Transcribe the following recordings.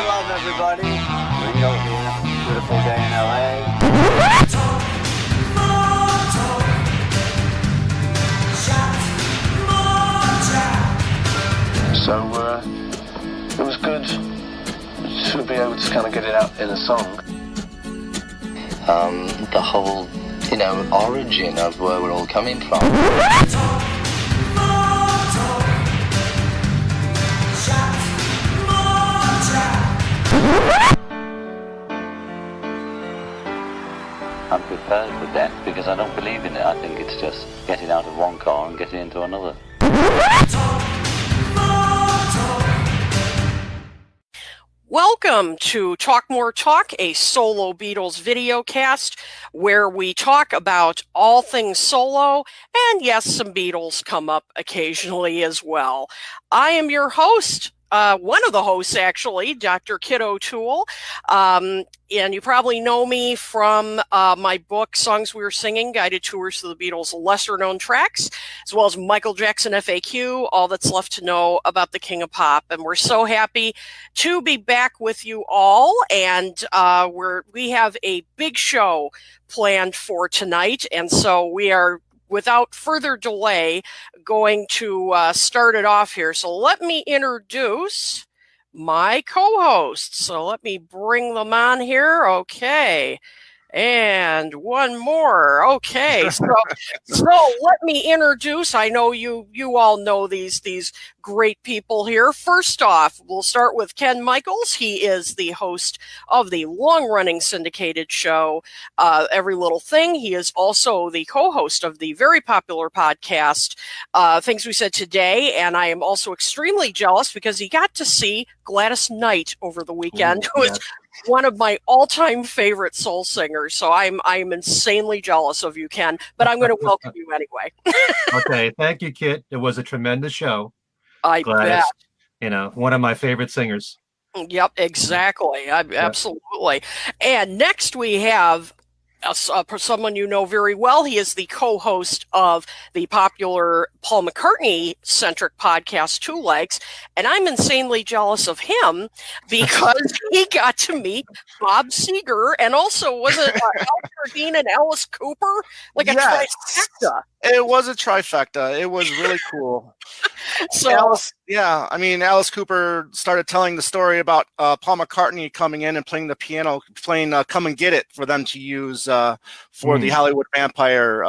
love, everybody. Ringo here. Beautiful day in LA. So, it was good to be able to kind of get it out in a song. The whole, origin of where we're all coming from. I'm prepared for death because I don't believe in it. I think it's just getting out of one car and getting into another. Welcome to Talk More Talk, a solo Beatles video cast where we talk about all things solo, and yes, some Beatles come up occasionally as well. I am your host, one of the hosts actually, Dr. Kit O'Toole, and you probably know me from my book, Songs We Were Singing, Guided Tours to the Beatles' Lesser-Known Tracks, as well as Michael Jackson FAQ, All That's Left to Know About the King of Pop. And we're so happy to be back with you all, and we have a big show planned for tonight, and so we are, without further delay, going to start it off here. So let me introduce my co-hosts. So let me bring them on here. Okay. And one more. Okay. So let me introduce, I know you all know these great people here. First off, we'll start with Ken Michaels. He is the host of the long-running syndicated show, Every Little Thing. He is also the co-host of the very popular podcast, Things We Said Today. And I am also extremely jealous because he got to see Gladys Knight over the weekend, who is one of my all-time favorite soul singers. So I'm insanely jealous of you, Ken, but I'm going to welcome you anyway. Okay, thank you, Kit. It was a tremendous show. I Gladys, bet. One of my favorite singers. Yep, exactly. Absolutely. And next we have someone you know very well. He is the co-host of the popular Paul McCartney-centric podcast, Two Legs, and I'm insanely jealous of him because he got to meet Bob Seger, and also was it Al Jardine and Alice Cooper? Like a trifecta. It was a trifecta. It was really cool. So Alice Cooper started telling the story about Paul McCartney coming in and playing the piano, playing "Come and Get It" for them to use for the Hollywood Vampire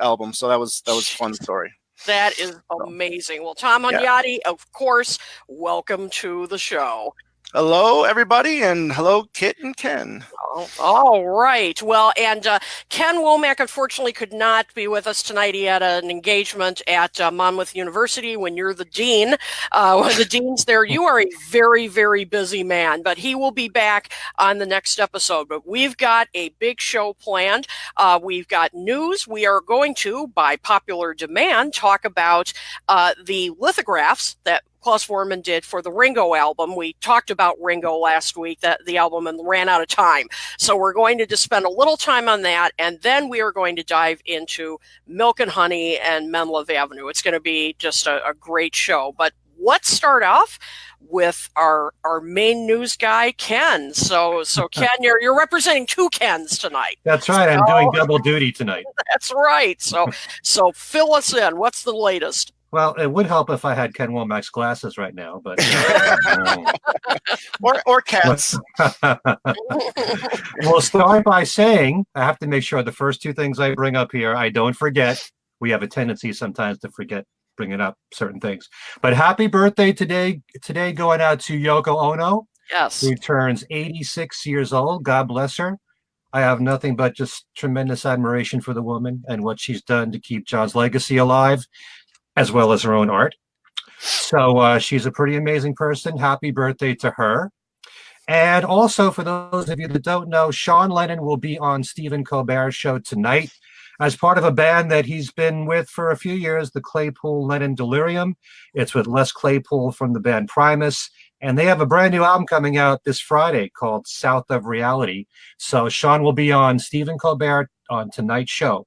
album. So that was a fun story. That is amazing. Well, Tom Hunyady, of course, welcome to the show. Hello, everybody, and hello, Kit and Ken. All right. Well, and Ken Womack, unfortunately, could not be with us tonight. He had an engagement at Monmouth University. When you're the dean, one of the deans there, you are a very, very busy man, but he will be back on the next episode. But we've got a big show planned. We've got news. We are going to, by popular demand, talk about the lithographs that Klaus Voormann did for the Ringo album. We talked about Ringo last week, that the album, and ran out of time. So we're going to just spend a little time on that, and then we are going to dive into Milk and Honey and Men Love Avenue. It's going to be just a great show. But let's start off with our main news guy, Ken. So Ken, you're representing two Kens tonight. That's right. I'm doing double duty tonight. That's right. So fill us in. What's the latest? Well, it would help if I had Ken Womack's glasses right now, but or cats. We'll start by saying I have to make sure the first two things I bring up here I don't forget. We have a tendency sometimes to forget bringing up certain things. But happy birthday today going out to Yoko Ono. Yes, who turns 86 years old. God bless her. I have nothing but just tremendous admiration for the woman and what she's done to keep John's legacy alive, as well as her own art. So she's a pretty amazing person. Happy birthday to her. And also, for those of you that don't know, John Lennon will be on Stephen Colbert's show tonight as part of a band that he's been with for a few years, the Claypool-Lennon Delirium. It's with Les Claypool from the band Primus. And they have a brand new album coming out this Friday called South of Reality. So Sean will be on Stephen Colbert on tonight's show.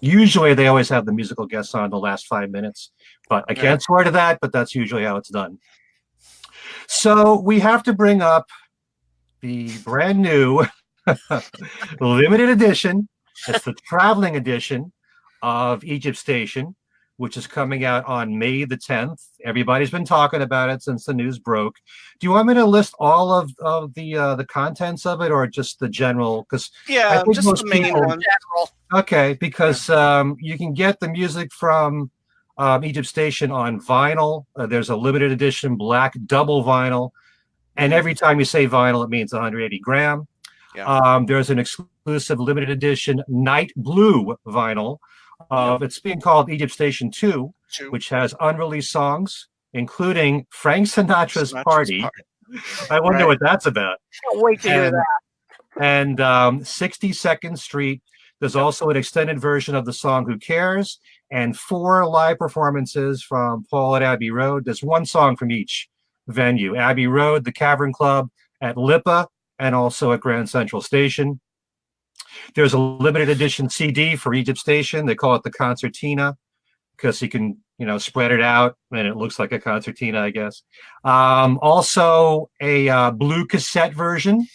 Usually they always have the musical guests on the last 5 minutes, but I can't swear to that, but that's usually how it's done. So we have to bring up the brand new limited edition. It's the traveling edition of Egypt Station, which is coming out on May the 10th. Everybody's been talking about it since the news broke. Do you want me to list all of the contents of it, or just the general? Because I Yeah, think just most the main people. one. Okay, because you can get the music from Egypt Station on vinyl. There's a limited edition black double vinyl, and every time you say vinyl, it means 180 gram. Yeah. There's an exclusive limited edition night blue vinyl. It's being called Egypt Station 2, which has unreleased songs, including Frank Sinatra's Party. I wonder what that's about. Can't wait to hear that. And 62nd Street. There's also an extended version of the song Who Cares, and 4 live performances from Paul at Abbey Road. There's one song from each venue: Abbey Road, the Cavern Club, at Lipa, and also at Grand Central Station. There's a limited edition CD for Egypt Station. They call it the Concertina because you can, spread it out and it looks like a concertina, I guess. Also a blue cassette version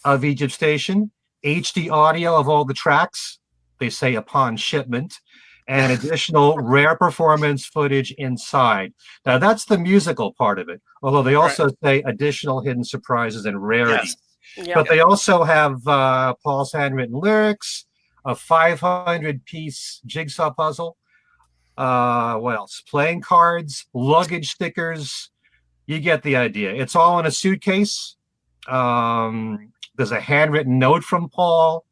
of Egypt Station, HD audio of all the tracks, they say upon shipment, and additional rare performance footage inside. Now that's the musical part of it, although they also say additional hidden surprises and rarities. Yep. But they also have Paul's handwritten lyrics, a 500-piece jigsaw puzzle. What else? Playing cards, luggage stickers. You get the idea. It's all in a suitcase. There's a handwritten note from Paul,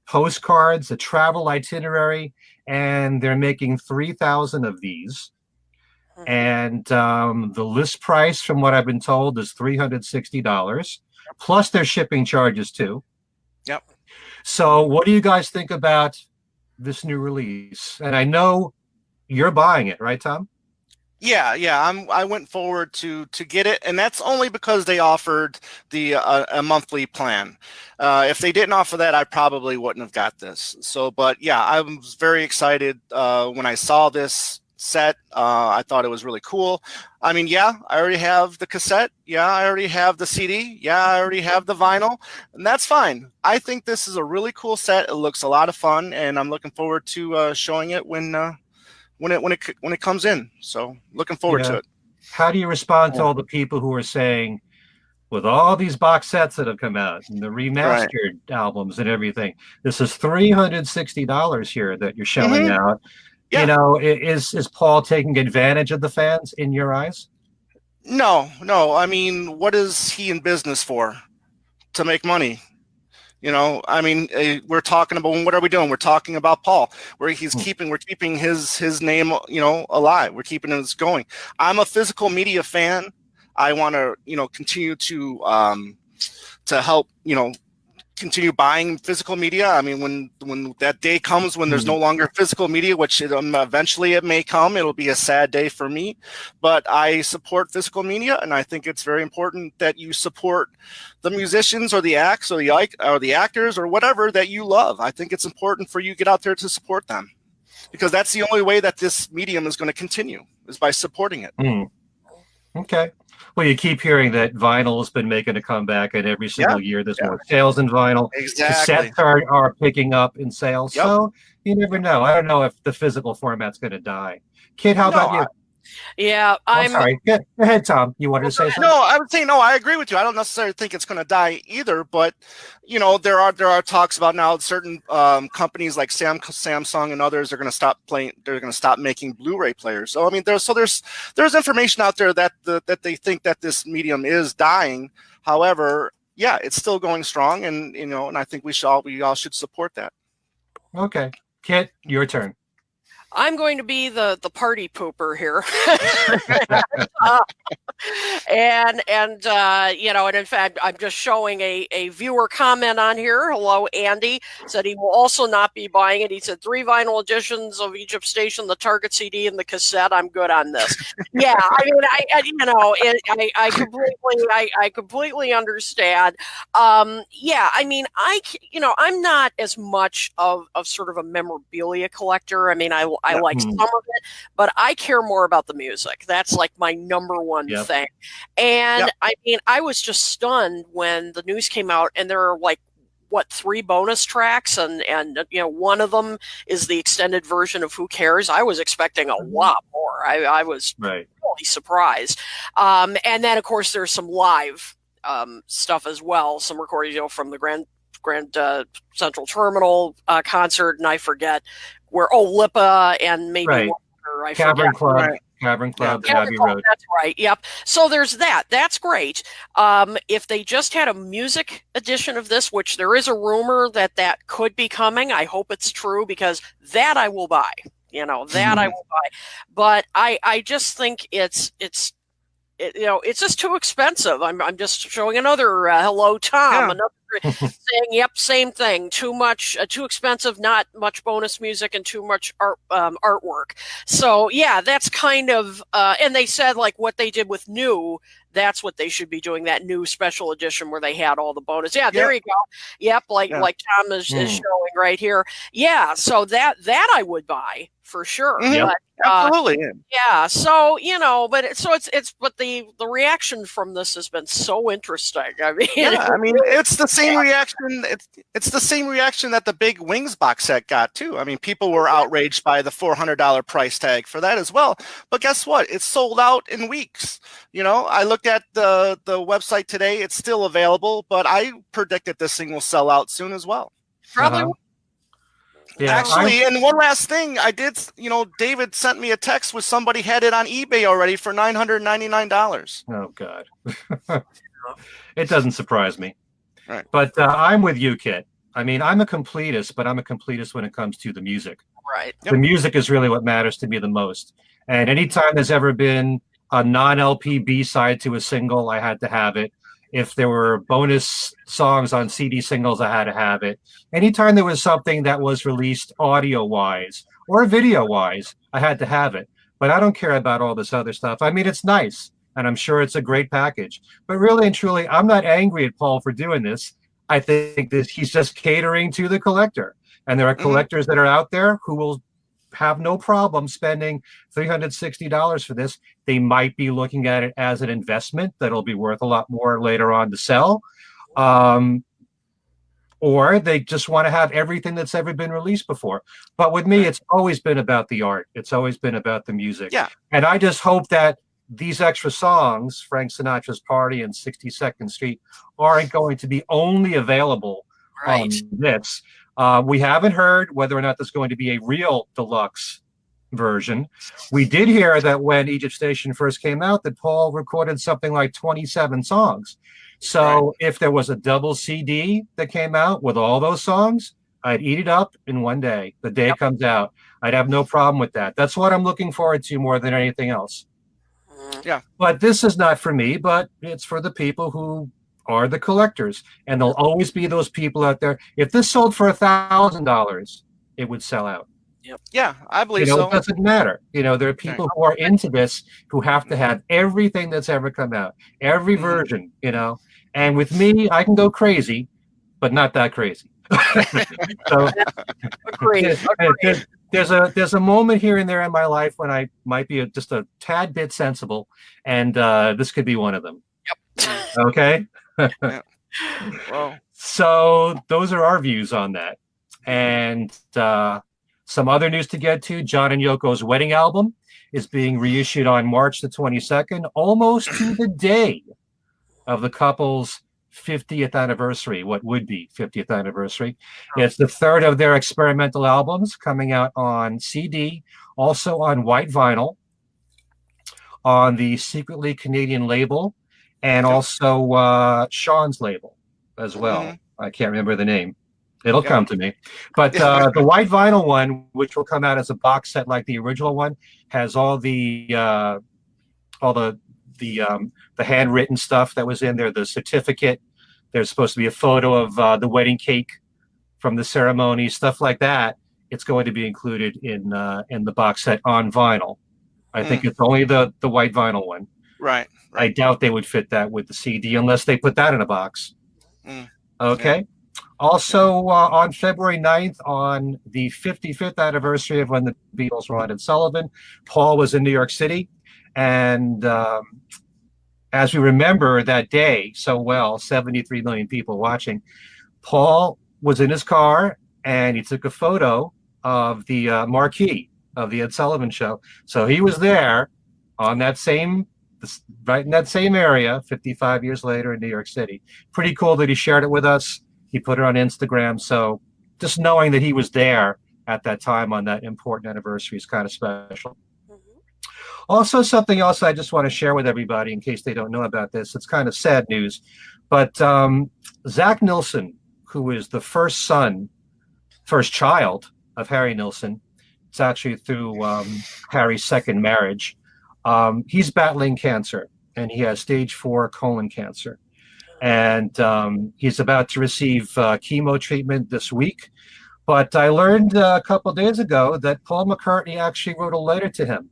postcards, a travel itinerary, and they're making 3,000 of these. And the list price, from what I've been told, is $360. Plus their shipping charges too. Yep. So what do you guys think about this new release? And I know you're buying it, right, Tom? Yeah. I went forward to get it, and that's only because they offered the a monthly plan. If they didn't offer that, I probably wouldn't have got this. So, but yeah, I was very excited when I saw this set. I thought it was really cool. I mean, yeah, I already have the cassette. Yeah, I already have the CD. Yeah, I already have the vinyl, and that's fine. I think this is a really cool set. It looks a lot of fun, and I'm looking forward to showing it when it comes in. So looking forward to it. How do you respond to all the people who are saying, with all these box sets that have come out and the remastered albums and everything, this is $360 here that you're shelling out? Yeah. Is Paul taking advantage of the fans in your eyes? No. I mean, what is he in business for? To make money. I mean, we're talking about, what are we doing? We're talking about Paul, where we're keeping his name, alive. We're keeping it going. I'm a physical media fan. I want to, continue to help, continue buying physical media. I mean, when that day comes when there's no longer physical media, which eventually it may come, it'll be a sad day for me. But I support physical media, and I think it's very important that you support the musicians or the acts or the actors or whatever that you love. I think it's important for you to get out there to support them, because that's the only way that this medium is going to continue, is by supporting it. Okay. Well, you keep hearing that vinyl has been making a comeback, and every single year there's more sales in vinyl. Exactly. Cassettes are picking up in sales. So you never know. I don't know if the physical format's going to die. Kid, how about you? I'm sorry. Go ahead, Tom. You wanted to say something? No, I would say no. I agree with you. I don't necessarily think it's going to die either, but there are talks about now certain companies like Samsung and others are going to stop playing. They're going to stop making Blu-ray players. So I mean, there's information out there that they think that this medium is dying. However, yeah, it's still going strong, and and I think we all should support that. Okay, Kit, your turn. I'm going to be the party pooper here. And in fact, I'm just showing a viewer comment on here. Hello, Andy. Said he will also not be buying it. He said 3 vinyl editions of Egypt Station, the Target CD, and the cassette. I'm good on this. Yeah, I mean, I completely understand. Yeah, I mean, I'm not as much of sort of a memorabilia collector. I mean, I like some of it, but I care more about the music. That's like my number one thing. And I mean, I was just stunned when the news came out, and there are like, what, 3 bonus tracks, and one of them is the extended version of Who Cares. I was expecting a lot more. I was really surprised. And then of course there's some live stuff as well, some recordings from the Grand Central Terminal concert, and I forget where, Lipa, and maybe one other, I Cavern forget. Club. Cavern Club, Abbey Road. That's right. Yep. So there's that. That's great. If they just had a music edition of this, which there is a rumor that could be coming, I hope it's true, because that I will buy. I will buy. But I just think it's just too expensive. I'm just showing another hello, Tom. Another saying, yep, same thing. Too much, too expensive. Not much bonus music and too much artwork. So yeah, that's kind of. And they said like what they did with New. That's what they should be doing. That new special edition where they had all the bonus. Yeah, there you go. Yep, like Tom is showing right here. Yeah, so that I would buy for sure. But, absolutely. Yeah. So but the reaction from this has been so interesting. I mean, it's the same reaction. It's the same reaction that the big Wings box set got too. I mean, people were outraged by the $400 price tag for that as well. But guess what? It's sold out in weeks. I looked at the website today. It's still available, but I predict that this thing will sell out soon as well. Probably. Yeah, actually, and one last thing, I did. David sent me a text with somebody had it on eBay already for $999. Oh God, it doesn't surprise me. Right. But I'm with you, Kit. I mean, I'm a completist, but I'm a completist when it comes to the music. Right. The music is really what matters to me the most. And anytime there's ever been a non-LP B-side to a single, I had to have it. If there were bonus songs on CD singles, I had to have it. Anytime there was something that was released audio-wise or video-wise, I had to have it. But I don't care about all this other stuff. I mean, it's nice, and I'm sure it's a great package. But really and truly, I'm not angry at Paul for doing this. I think that he's just catering to the collector. And there are collectors that are out there who will have no problem spending $360 for this. They might be looking at it as an investment that'll be worth a lot more later on to sell. Or they just want to have everything that's ever been released before. But with me, it's always been about the art. It's always been about the music. Yeah. And I just hope that these extra songs, Frank Sinatra's Party and 62nd Street, aren't going to be only available on this. We haven't heard whether or not there's going to be a real deluxe version. We did hear that when Egypt Station first came out that Paul recorded something like 27 songs. So if there was a double CD that came out with all those songs, I'd eat it up in one day. The day it comes out, I'd have no problem with that. That's what I'm looking forward to more than anything else. Yeah. But this is not for me, but it's for the people who are the collectors, and there'll always be those people out there. If this sold for $1,000, it would sell out. Yep. Yeah, I believe so. It doesn't matter. There are people who are into this who have to have everything that's ever come out, every version. And with me, I can go crazy, but not that crazy. So, Agreed. there's a moment here and there in my life when I might be just a tad bit sensible, and this could be one of them. Yep. Okay. Well, so those are our views on that. And some other news to get to: John and Yoko's wedding album is being reissued on March the 22nd, almost to the day of the couple's 50th anniversary, what would be 50th anniversary. It's the third of their experimental albums, coming out on CD, also on white vinyl, on the secretly Canadian label, and also Sean's label as well. I can't remember the name. It'll come to me. But the white vinyl one, which will come out as a box set like the original one, has all the handwritten stuff that was in there, the certificate. There's supposed to be a photo of the wedding cake from the ceremony, stuff like that. It's going to be included in the box set on vinyl. I think it's only the white vinyl one. Right. I doubt they would fit that with the CD unless they put that in a box. Okay. Yeah. Also, on February 9th, on the 55th anniversary of when the Beatles were on Ed Sullivan, Paul was in New York City. And as we remember that day so well, 73 million people watching, Paul was in his car and he took a photo of the marquee of the Ed Sullivan Show. So he was there on that same, right in that same area 55 years later in New York City. Pretty cool that he shared it with us. He put it on Instagram. So just knowing that he was there at that time on that important anniversary is kind of special. Also, something else I just want to share with everybody in case they don't know about this. It's kind of sad news, but Zach Nilsson, who is the first child of Harry Nilsson, it's actually through Harry's second marriage. He's battling cancer, and he has stage 4 colon cancer. And he's about to receive chemo treatment this week. But I learned a couple of days ago that Paul McCartney actually wrote a letter to him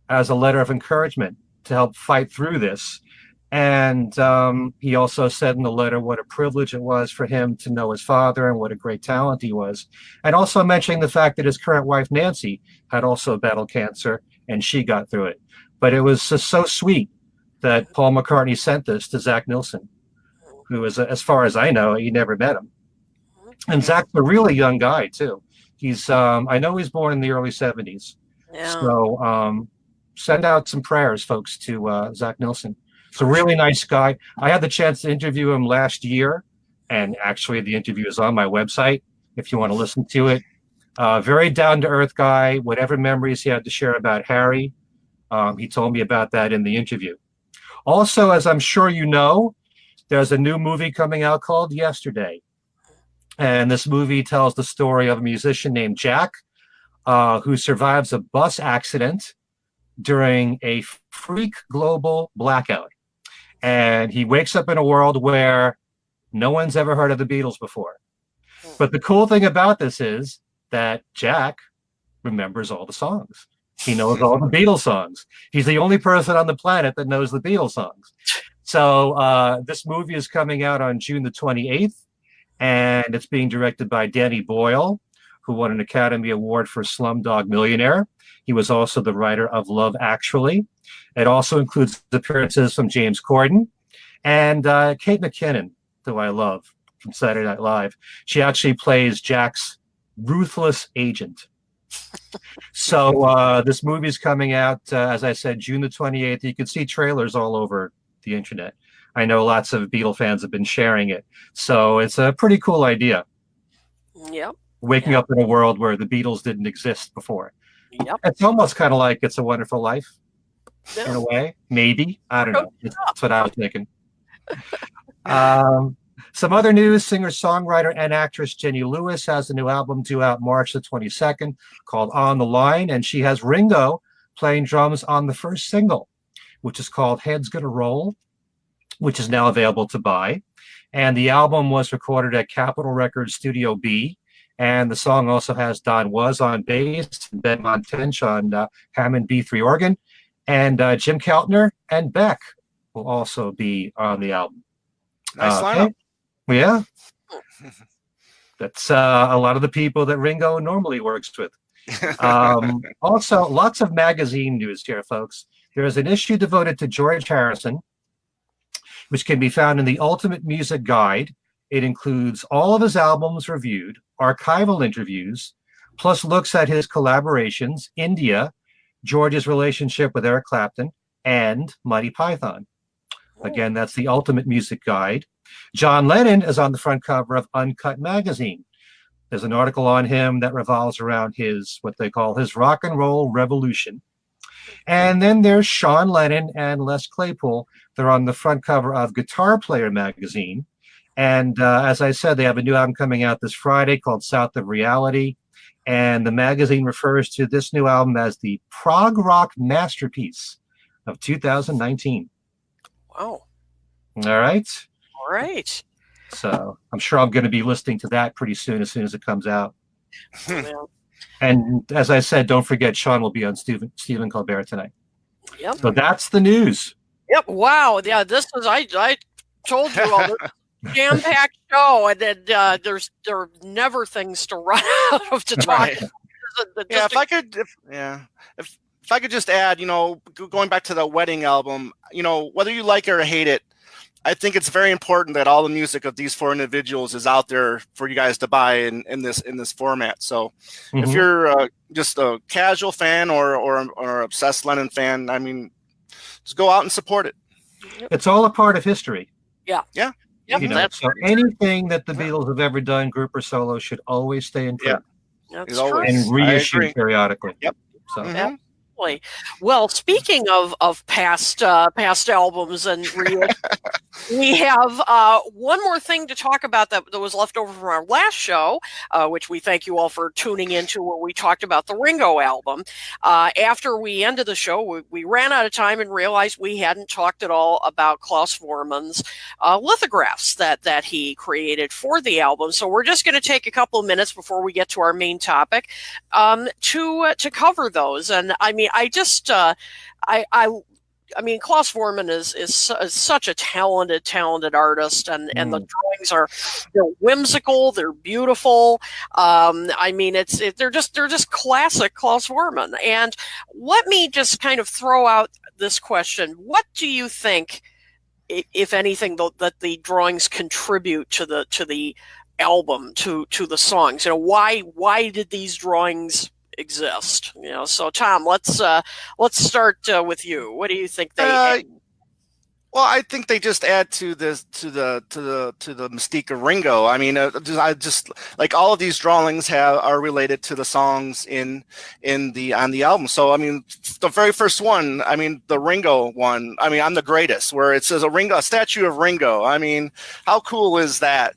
as a letter of encouragement to help fight through this. And he also said in the letter what a privilege it was for him to know his father and what a great talent he was. And also mentioning the fact that his current wife, Nancy, had also battled cancer and she got through it. But it was just so sweet that Paul McCartney sent this to Zach Nilsson, who is, as far as I know, he never met him. And Zach's a really young guy, too. He's, I know he's born in the early 70s. Yeah. So send out some prayers, folks, to Zach Nilsson. He's a really nice guy. I had the chance to interview him last year, and actually the interview is on my website if you want to listen to it. Very down-to-earth guy. Whatever memories he had to share about Harry, he told me about that in the interview. Also, as I'm sure you know, there's a new movie coming out called Yesterday. And this movie tells the story of a musician named Jack, who survives a bus accident during a freak global blackout. And he wakes up in a world where no one's ever heard of the Beatles before. But the cool thing about this is that Jack remembers all the songs. He knows all the Beatles songs. He's the only person on the planet that knows the Beatles songs. So this movie is coming out on June the 28th, and it's being directed by Danny Boyle, who won an Academy Award for Slumdog Millionaire. He was also the writer of Love Actually. It also includes appearances from James Corden and Kate McKinnon, who I love from Saturday Night Live. She actually plays Jack's ruthless agent. So this movie is coming out, as I said, June the 28th. You can see trailers all over the internet. I know lots of Beatle fans have been sharing it. So it's a pretty cool idea. Yep. Waking up in a world where the Beatles didn't exist before. Yep. It's almost kind of like It's a Wonderful Life in a way. Maybe. I don't know. That's what I was thinking. Some other news, singer-songwriter and actress Jenny Lewis has a new album due out March the 22nd called On the Line, and she has Ringo playing drums on the first single, which is called Head's Gonna Roll, which is now available to buy. And the album was recorded at Capitol Records Studio B, and the song also has Don Was on bass, Ben Montench on Hammond B3 organ, and Jim Keltner and Beck will also be on the album. Nice lineup. Yeah, that's a lot of the people that Ringo normally works with. Also, lots of magazine news here, folks. There is an issue devoted to George Harrison, which can be found in the Ultimate Music Guide. It includes all of his albums reviewed, archival interviews, plus looks at his collaborations, India, George's relationship with Eric Clapton, and Monty Python. Again, that's the Ultimate Music Guide. John Lennon is on the front cover of Uncut magazine. There's an article on him that revolves around his, what they call his rock and roll revolution. And then there's Sean Lennon and Les Claypool. They're on the front cover of Guitar Player magazine. And as I said, they have a new album coming out this Friday called South of Reality. And the magazine refers to this new album as the prog rock masterpiece of 2019. Wow. All right. All right. So I'm sure I'm going to be listening to that pretty soon, as it comes out. Yeah. And as I said, don't forget Sean will be on Stephen Colbert tonight. Yep. So that's the news. Yep. Wow. Yeah. This was I told you all this jam-packed show, and then there are never things to run out of to talk. Right. About. Yeah. If I could just add, going back to the Wedding album, whether you like it or hate it, I think it's very important that all the music of these 4 individuals is out there for you guys to buy in this format. So if you're just a casual fan or obsessed Lennon fan, I mean, just go out and support it. It's all a part of history. Yeah. Yeah. Yep, so anything that the Beatles have ever done, group or solo, should always stay in print. That's always. true. And reissued periodically. Yep. So. Absolutely. Well, speaking of past albums and we have one more thing to talk about that was left over from our last show, which we thank you all for tuning into, where we talked about the Ringo album. After we ended the show, we ran out of time and realized we hadn't talked at all about Klaus Voormann's lithographs that he created for the album. So we're just going to take a couple of minutes before we get to our main topic to cover those. And I mean, I just I mean, Klaus Voormann is such a talented artist, and the drawings they're whimsical, they're beautiful. I mean, they're just classic Klaus Voormann. And let me just kind of throw out this question: what do you think, if anything, that the drawings contribute to the album, to the songs? Why did these drawings exist? So Tom, let's start with you. What do you think they well, I think they just add to the mystique of Ringo. I mean, I just like all of these drawings are related to the songs on the album. So I mean, the very first one, I mean, the Ringo one, I mean, I'm the greatest, where it says a statue of Ringo. I mean, how cool is that?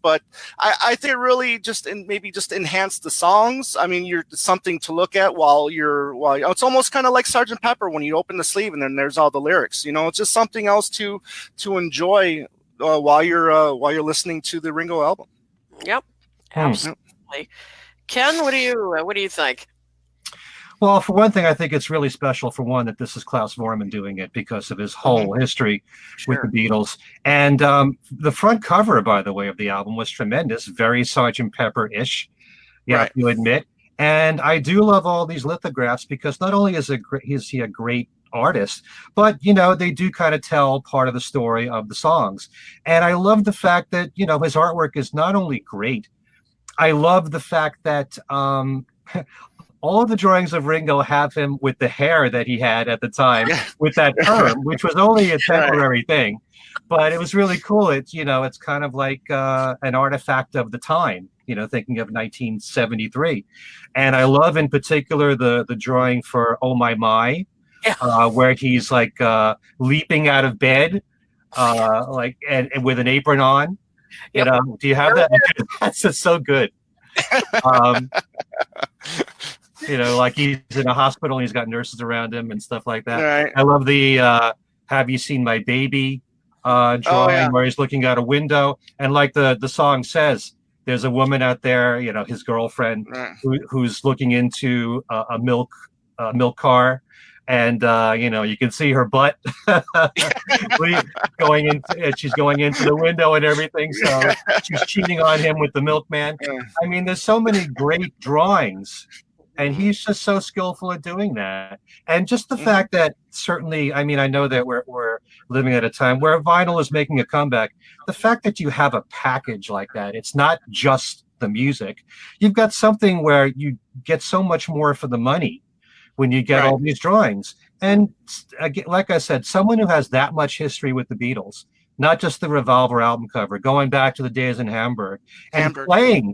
But I think it really maybe just enhanced the songs. I mean, you're something to look at while it's almost kind of like Sgt. Pepper when you open the sleeve and then there's all the lyrics. It's just something else to enjoy while you're listening to the Ringo album. Yep, absolutely. Ken, what do you think? Well, for one thing, I think it's really special, for one, that this is Klaus Voormann doing it because of his whole history with the Beatles. And the front cover, by the way, of the album was tremendous, very Sgt. Pepper-ish, you have to admit. And I do love all these lithographs because not only is he a great artist, but they do kind of tell part of the story of the songs. And I love the fact that his artwork is not only great, I love the fact that all of the drawings of Ringo have him with the hair that he had at the time, with that perm, which was only a temporary thing, but it was really cool. It's it's kind of like an artifact of the time, thinking of 1973. And I love in particular the drawing for Oh My, where he's like leaping out of bed, and with an apron on. Do you have that? That's just so good. Like he's in a hospital and he's got nurses around him and stuff like that. Right. I love the Have You Seen My Baby drawing where he's looking out a window, and like the song says, there's a woman out there, his girlfriend, who's looking into a milk car. And you can see her butt she's going into the window and everything. So she's cheating on him with the milkman. I mean, there's so many great drawings, and he's just so skillful at doing that. And just the fact that certainly, I mean, I know that we're living at a time where vinyl is making a comeback. The fact that you have a package like that, it's not just the music. You've got something where you get so much more for the money when you get all these drawings. And again, like I said, someone who has that much history with the Beatles, not just the Revolver album cover, going back to the days in Hamburg, and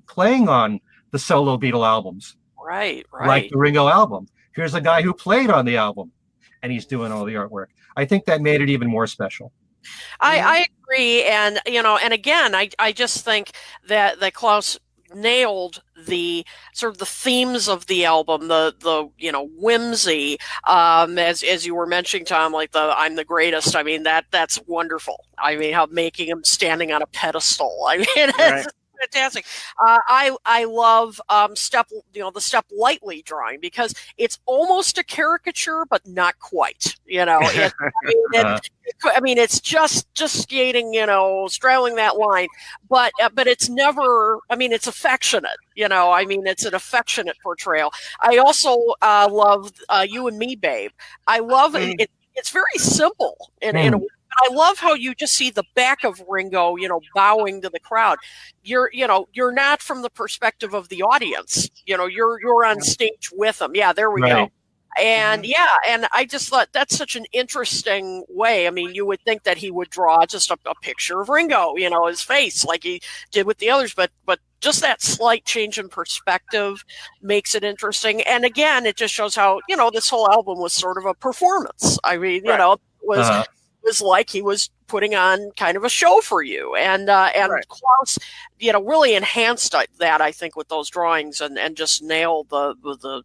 playing on the solo Beatle albums. Right. Like the Ringo album. Here's a guy who played on the album, and he's doing all the artwork. I think that made it even more special. I agree. And, and again, I just think that Klaus nailed the sort of the themes of the album, the whimsy, as you were mentioning, Tom, like the I'm the greatest. I mean, that's wonderful. I mean, how making him standing on a pedestal. I mean, fantastic. I love the Step Lightly drawing because it's almost a caricature, but not quite. It's just skating, straddling that line, but it's never. It's affectionate. It's an affectionate portrayal. I also love You and Me, Babe. I love it. It's very simple in a way. I love how you just see the back of Ringo, bowing to the crowd. You're not from the perspective of the audience. You're on stage with them. Yeah, there we go. And and I just thought that's such an interesting way. You would think that he would draw just a picture of Ringo, his face like he did with the others, but just that slight change in perspective makes it interesting. And again, it just shows how, this whole album was sort of a performance. It was like he was putting on kind of a show for you. And Klaus, really enhanced that, I think, with those drawings and just nailed the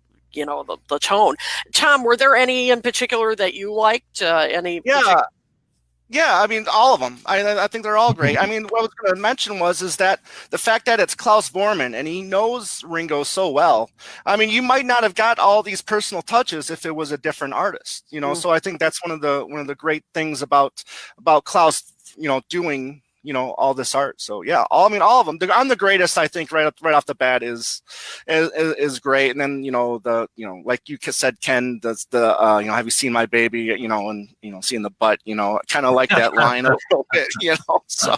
tone. Tom, were there any in particular that you liked? Yeah, all of them. I think they're all great. What I was going to mention is that the fact that it's Klaus Bormann and he knows Ringo so well. You might not have got all these personal touches if it was a different artist. So I think that's one of the great things about Klaus, doing all this art. So yeah, all of them. I'm the greatest. I think right off the bat is great. And then like you said, Ken, the have you seen my baby? And seeing the butt. Kind of like that line a little bit. So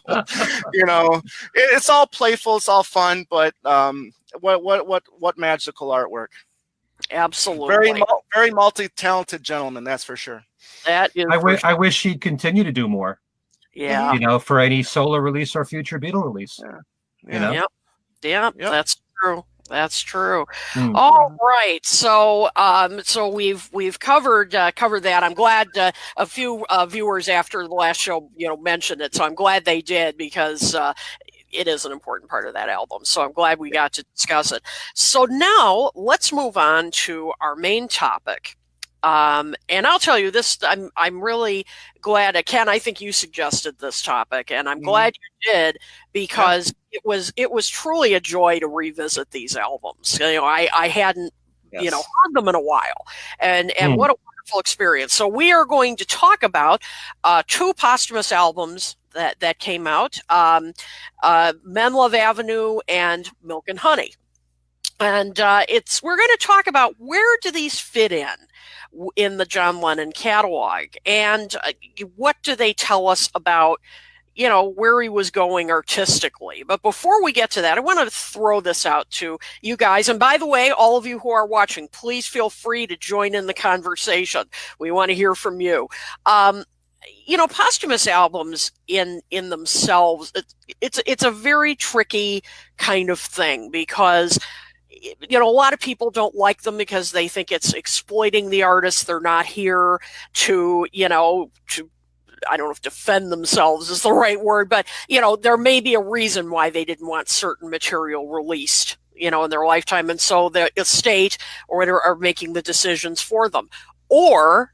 it's all playful, it's all fun, but what magical artwork. Absolutely. Very multi-talented gentleman, that's for sure. That is. I wish he'd continue to do more. Yeah. For any solo release or future Beatle release. Yep. That's true. All right. So we've covered that. I'm glad a few viewers after the last show, mentioned it. So I'm glad they did because it is an important part of that album. So I'm glad we got to discuss it. So now let's move on to our main topic. And I'll tell you this, I'm really glad, Ken, I think you suggested this topic, and I'm glad you did because it was truly a joy to revisit these albums. I hadn't, heard them in a while, and what a wonderful experience. So we are going to talk about two posthumous albums that came out, Men Love Avenue and Milk and Honey. And we're going to talk about where do these fit in the John Lennon catalog, and what do they tell us about, where he was going artistically. But before we get to that, I want to throw this out to you guys. And by the way, all of you who are watching, please feel free to join in the conversation. We want to hear from you. Posthumous albums in themselves, it's a very tricky kind of thing because a lot of people don't like them because they think it's exploiting the artist. They're not here to I don't know if defend themselves is the right word, but there may be a reason why they didn't want certain material released, in their lifetime, and so the estate or whatever are making the decisions for them. Or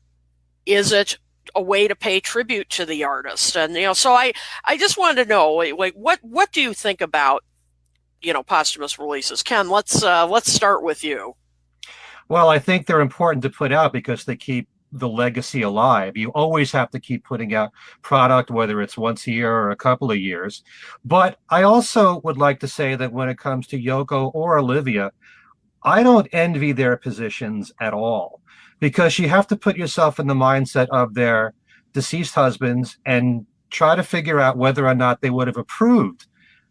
is it a way to pay tribute to the artist? And so I just wanted to know, like, what do you think about posthumous releases? Ken, let's start with you. Well, I think they're important to put out because they keep the legacy alive. You always have to keep putting out product, whether it's once a year or a couple of years. But I also would like to say that when it comes to Yoko or Olivia, I don't envy their positions at all, because you have to put yourself in the mindset of their deceased husbands and try to figure out whether or not they would have approved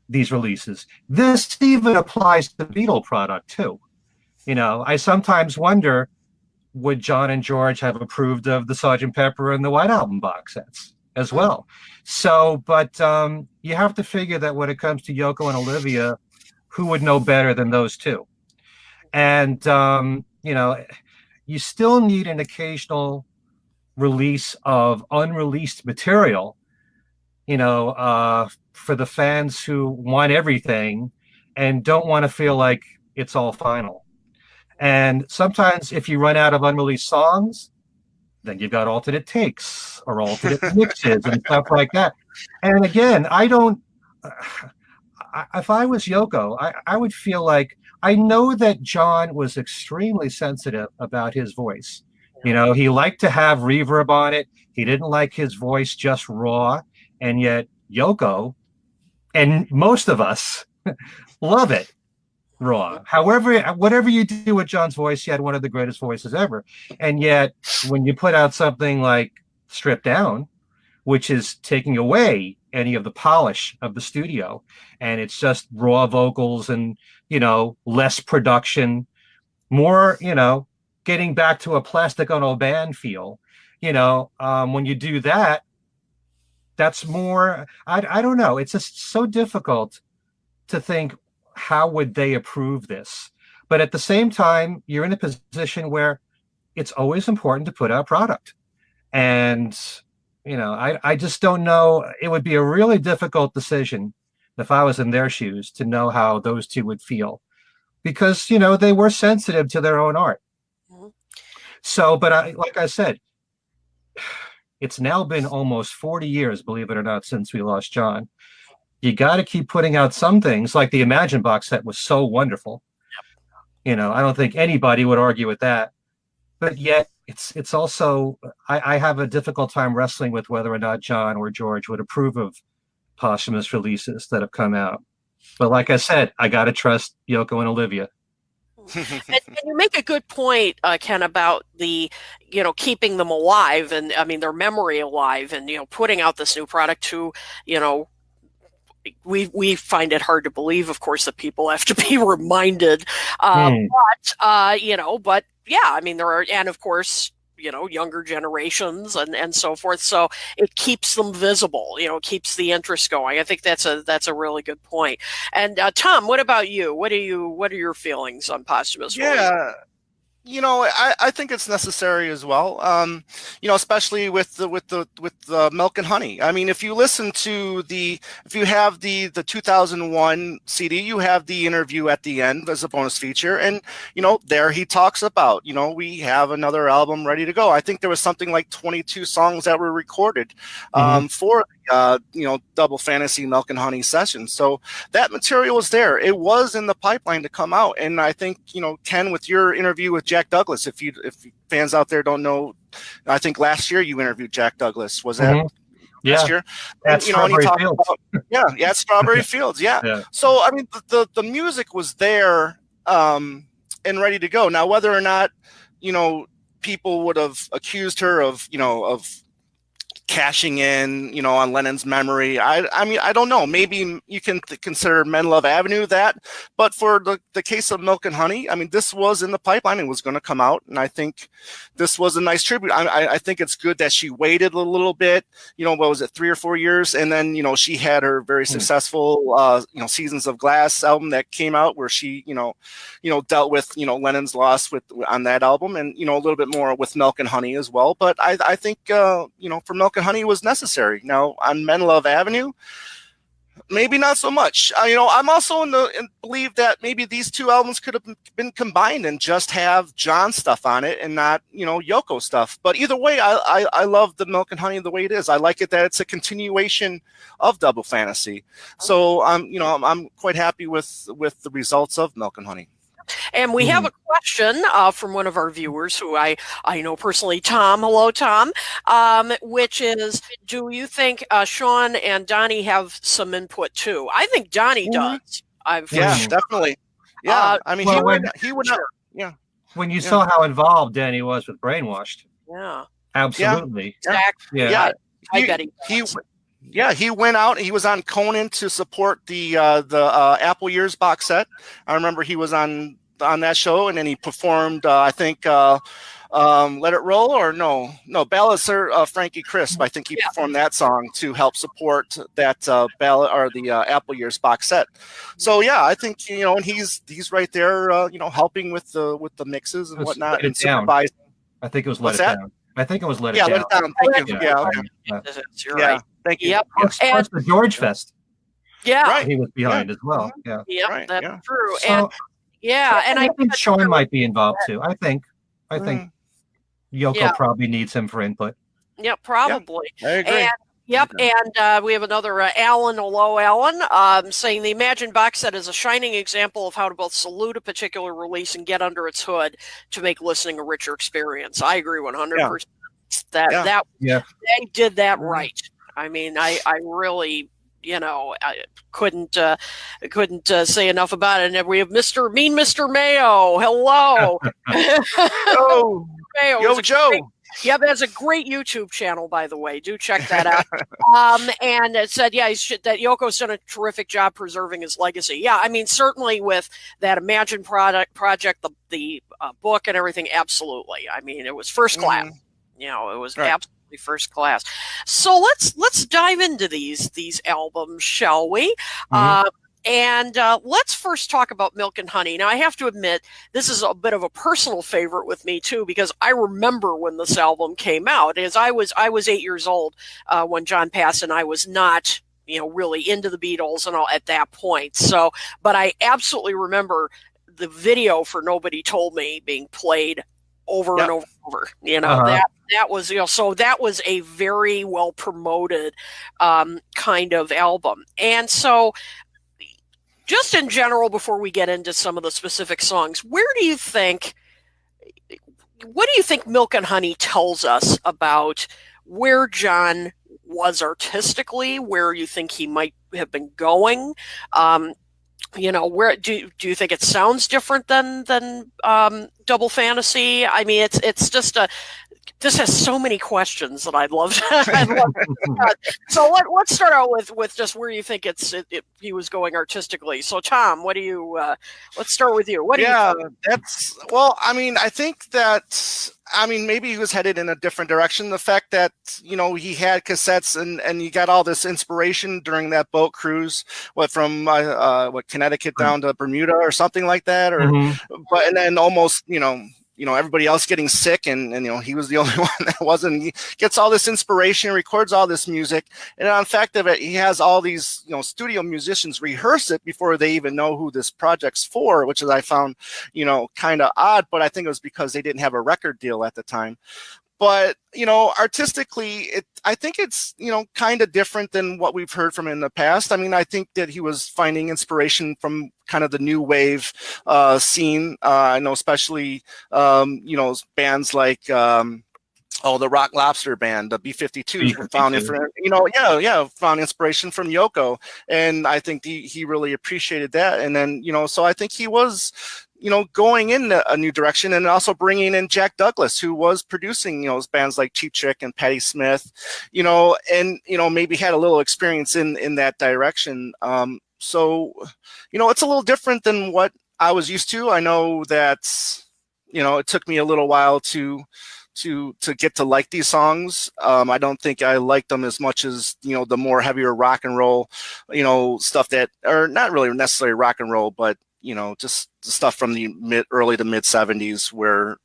these releases. This even applies to the Beatle product too. I sometimes wonder, would John and George have approved of the Sgt. Pepper and the White Album box sets as well? So, but you have to figure that when it comes to Yoko and Olivia, who would know better than those two? And, you still need an occasional release of unreleased material, for the fans who want everything and don't want to feel like it's all final. And sometimes if you run out of unreleased songs, then you've got alternate takes or alternate mixes and stuff like that. And again, if I was Yoko, I would feel like I know that John was extremely sensitive about his voice. You know, he liked to have reverb on it. He didn't like his voice just raw. And yet Yoko and most of us love it raw. However, whatever you do with John's voice, he had one of the greatest voices ever. And yet when you put out something like Stripped Down, which is taking away any of the polish of the studio, and it's just raw vocals and, you know, less production, more, you know, getting back to a Plastic Ono Band feel, you know, when you do that, that's more, I don't know. It's just so difficult to think, how would they approve this? But at the same time, you're in a position where it's always important to put out product. And, you know, I just don't know. It would be a really difficult decision if I was in their shoes to know how those two would feel, because, you know, they were sensitive to their own art. So, but like I said, it's now been almost 40 years, believe it or not, since we lost John. You got to keep putting out some things. Like the Imagine box set was so wonderful. You know, I don't think anybody would argue with that. But yet, it's also, I have a difficult time wrestling with whether or not John or George would approve of posthumous releases that have come out. But like I said, I got to trust Yoko and Olivia. And you make a good point, Ken, about the, you know, keeping them alive and, I mean, their memory alive, and, you know, putting out this new product to, you know, we find it hard to believe, of course, that people have to be reminded. But, you know, but yeah, I mean, there are, and of course, you know, younger generations and so forth. So it keeps them visible, you know, keeps the interest going. I think that's a really good point. And Tom, what about you? What are your feelings on posthumous release? Yeah. You know, I think it's necessary as well. You know, especially with the Milk and Honey. I mean, if you listen to if you have the 2001 CD, you have the interview at the end as a bonus feature, and you know, there he talks about, you know, we have another album ready to go. I think there was something like 22 songs that were recorded for you know, Double Fantasy Milk and Honey session. So that material was there. It was in the pipeline to come out. And I think, you know, Ken, with your interview with Jack Douglas, if fans out there don't know, I think last year you interviewed Jack Douglas. Was that last year? At you know, and he talked Fields. about, at Strawberry Fields. Yeah. So, I mean, the music was there and ready to go. Now, whether or not, you know, people would have accused her of, you know, of cashing in, you know, on Lennon's memory. I mean, I don't know. Maybe you can consider Men Love Avenue that, but for the case of Milk and Honey, I mean, this was in the pipeline and was going to come out, and I think this was a nice tribute. I think it's good that she waited a little bit. You know, what was it, 3 or 4 years, and then, you know, she had her very successful, you know, Seasons of Glass album that came out, where she, you know, dealt with, you know, Lennon's loss on that album, and, you know, a little bit more with Milk and Honey as well. But I think, you know, for Milk and Honey was necessary. Now on Men Love Avenue, maybe not so much. You know, I'm also in believe that maybe these two albums could have been combined and just have John stuff on it and not, you know, Yoko stuff. But either way, I love the Milk and Honey the way it is. I like it that it's a continuation of Double Fantasy. So you know, I'm quite happy with the results of Milk and Honey. And we have a question from one of our viewers who I know personally, Tom. Hello, Tom. Which is, do you think Sean and Donnie have some input too? I think Donnie does. Definitely. Yeah, I mean, he would. Yeah. When you saw how involved Danny was with Brainwashed. Yeah. Absolutely. Exactly. Yeah. I bet he does. He went out. He was on Conan to support the Apple Years box set. I remember he was on that show, and then he performed. I think Let It Roll, or no, Ballad Sir Frankie Crisp. I think he performed that song to help support that ballad or the Apple Years box set. So yeah, I think, you know, and he's right there, you know, helping with the mixes and whatnot and supervising. I think it was Let It Down. I think it was Let It Down. Let It Down. Thank you. You're right. Thank you. Yep. And the George Fest. Yeah. Right. He was behind as well. Yeah. Yep, Right, that's true. So, and I think Sean might be involved too. I think Yoko probably needs him for input. Yeah, probably. I agree. Yep, Okay. and we have another Alan, hello Alan, saying the Imagine box set is a shining example of how to both salute a particular release and get under its hood to make listening a richer experience. I agree 100%. Yeah. That Yeah. they did that right. I mean, I really, I couldn't say enough about it. And we have Mr. Mayo. Hello. Oh, Mayo yo, Joe. Yep, that's a great YouTube channel, by the way. Do check that out. And it said, yeah, that Yoko's done a terrific job preserving his legacy. Yeah, I mean, certainly with that Imagine project, the book and everything, absolutely. I mean, it was first class. It was absolutely first class. So let's dive into these albums, shall we? And let's first talk about Milk and Honey. Now, I have to admit, this is a bit of a personal favorite with me too, because I remember when this album came out. As I was 8 years old when John passed, and I was not, really into the Beatles and all at that point. So, but I absolutely remember the video for Nobody Told Me being played over and over and over. That was, so that was a very well promoted kind of album. And so, just in general, before we get into some of the specific songs, what do you think Milk and Honey tells us about where John was artistically, where you think he might have been going? Where do you think it sounds different than Double Fantasy? I mean, it's just this has so many questions that I'd love to. So let's start out with just where you think he was going artistically. So Tom, what do you? Let's start with you. What do you think? I mean, I think that. I mean, maybe he was headed in a different direction. The fact that, he had cassettes and you got all this inspiration during that boat cruise, from Connecticut down to Bermuda or something like that, but and then almost, everybody else getting sick, and he was the only one that wasn't. He gets all this inspiration, records all this music, and on fact of it, he has all these studio musicians rehearse it before they even know who this project's for, which is I found kind of odd, but I think it was because they didn't have a record deal at the time. But artistically, I think it's kind of different than what we've heard from him in the past. I mean, I think that he was finding inspiration from kind of the new wave scene. I know, especially bands like the Rock Lobster band, the B-52, found inspiration from Yoko, and I think he really appreciated that. And then so I think he was going in a new direction, and also bringing in Jack Douglas, who was producing, bands like Cheap Trick and Patti Smith, and, maybe had a little experience in that direction. So, it's a little different than what I was used to. I know that, it took me a little while to get to like these songs. I don't think I liked them as much as, the more heavier rock and roll, stuff that, or not really necessarily rock and roll, but just stuff from the early to mid 70s, where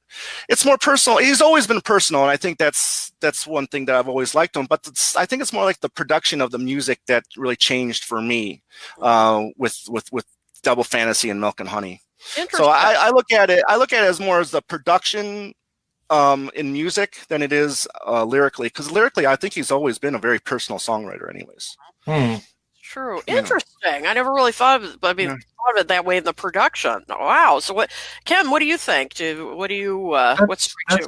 it's more personal. He's always been personal, and I think that's one thing that I've always liked him. But I think it's more like the production of the music that really changed for me with Double Fantasy and Milk and Honey. So I look at it as more as the production in music than it is lyrically, because lyrically I think he's always been a very personal songwriter anyways. True. Interesting. I never really thought of it, but thought of it that way in the production. Wow. So Ken, what do you think? What strikes you?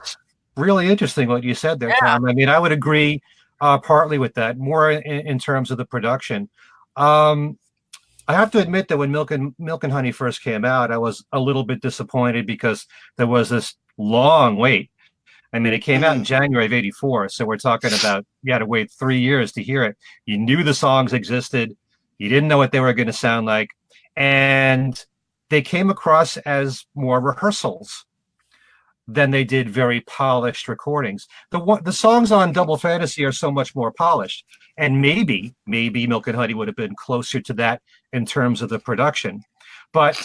Really interesting what you said there, Tom. I mean, I would agree partly with that, more in terms of the production. I have to admit that when Milk and Honey first came out, I was a little bit disappointed because there was this long wait. I mean, it came out in January of '84, so we're talking about you had to wait 3 years to hear it. You knew the songs existed. You didn't know what they were going to sound like. And they came across as more rehearsals than they did very polished recordings. The songs on Double Fantasy are so much more polished. And maybe Milk and Honey would have been closer to that in terms of the production. But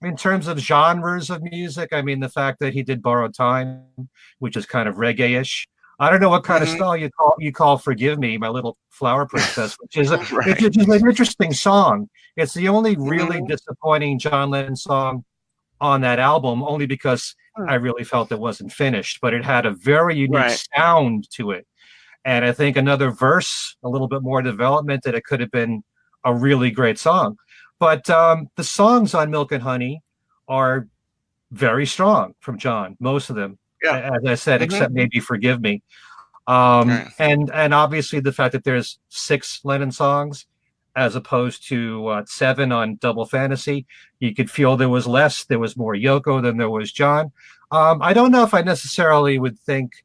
in terms of genres of music, I mean, the fact that he did Borrowed Time, which is kind of reggae-ish. I don't know what kind of style you call Forgive Me, My Little Flower Princess, which is which is an interesting song. It's the only really disappointing John Lennon song on that album, only because I really felt it wasn't finished, but it had a very unique sound to it. And I think another verse, a little bit more development, that it could have been a really great song. But the songs on Milk and Honey are very strong from John, most of them, as I said, except maybe Forgive Me. And obviously the fact that there's 6 Lennon songs as opposed to 7 on Double Fantasy, you could feel there was less. There was more Yoko than there was John. I don't know if I necessarily would think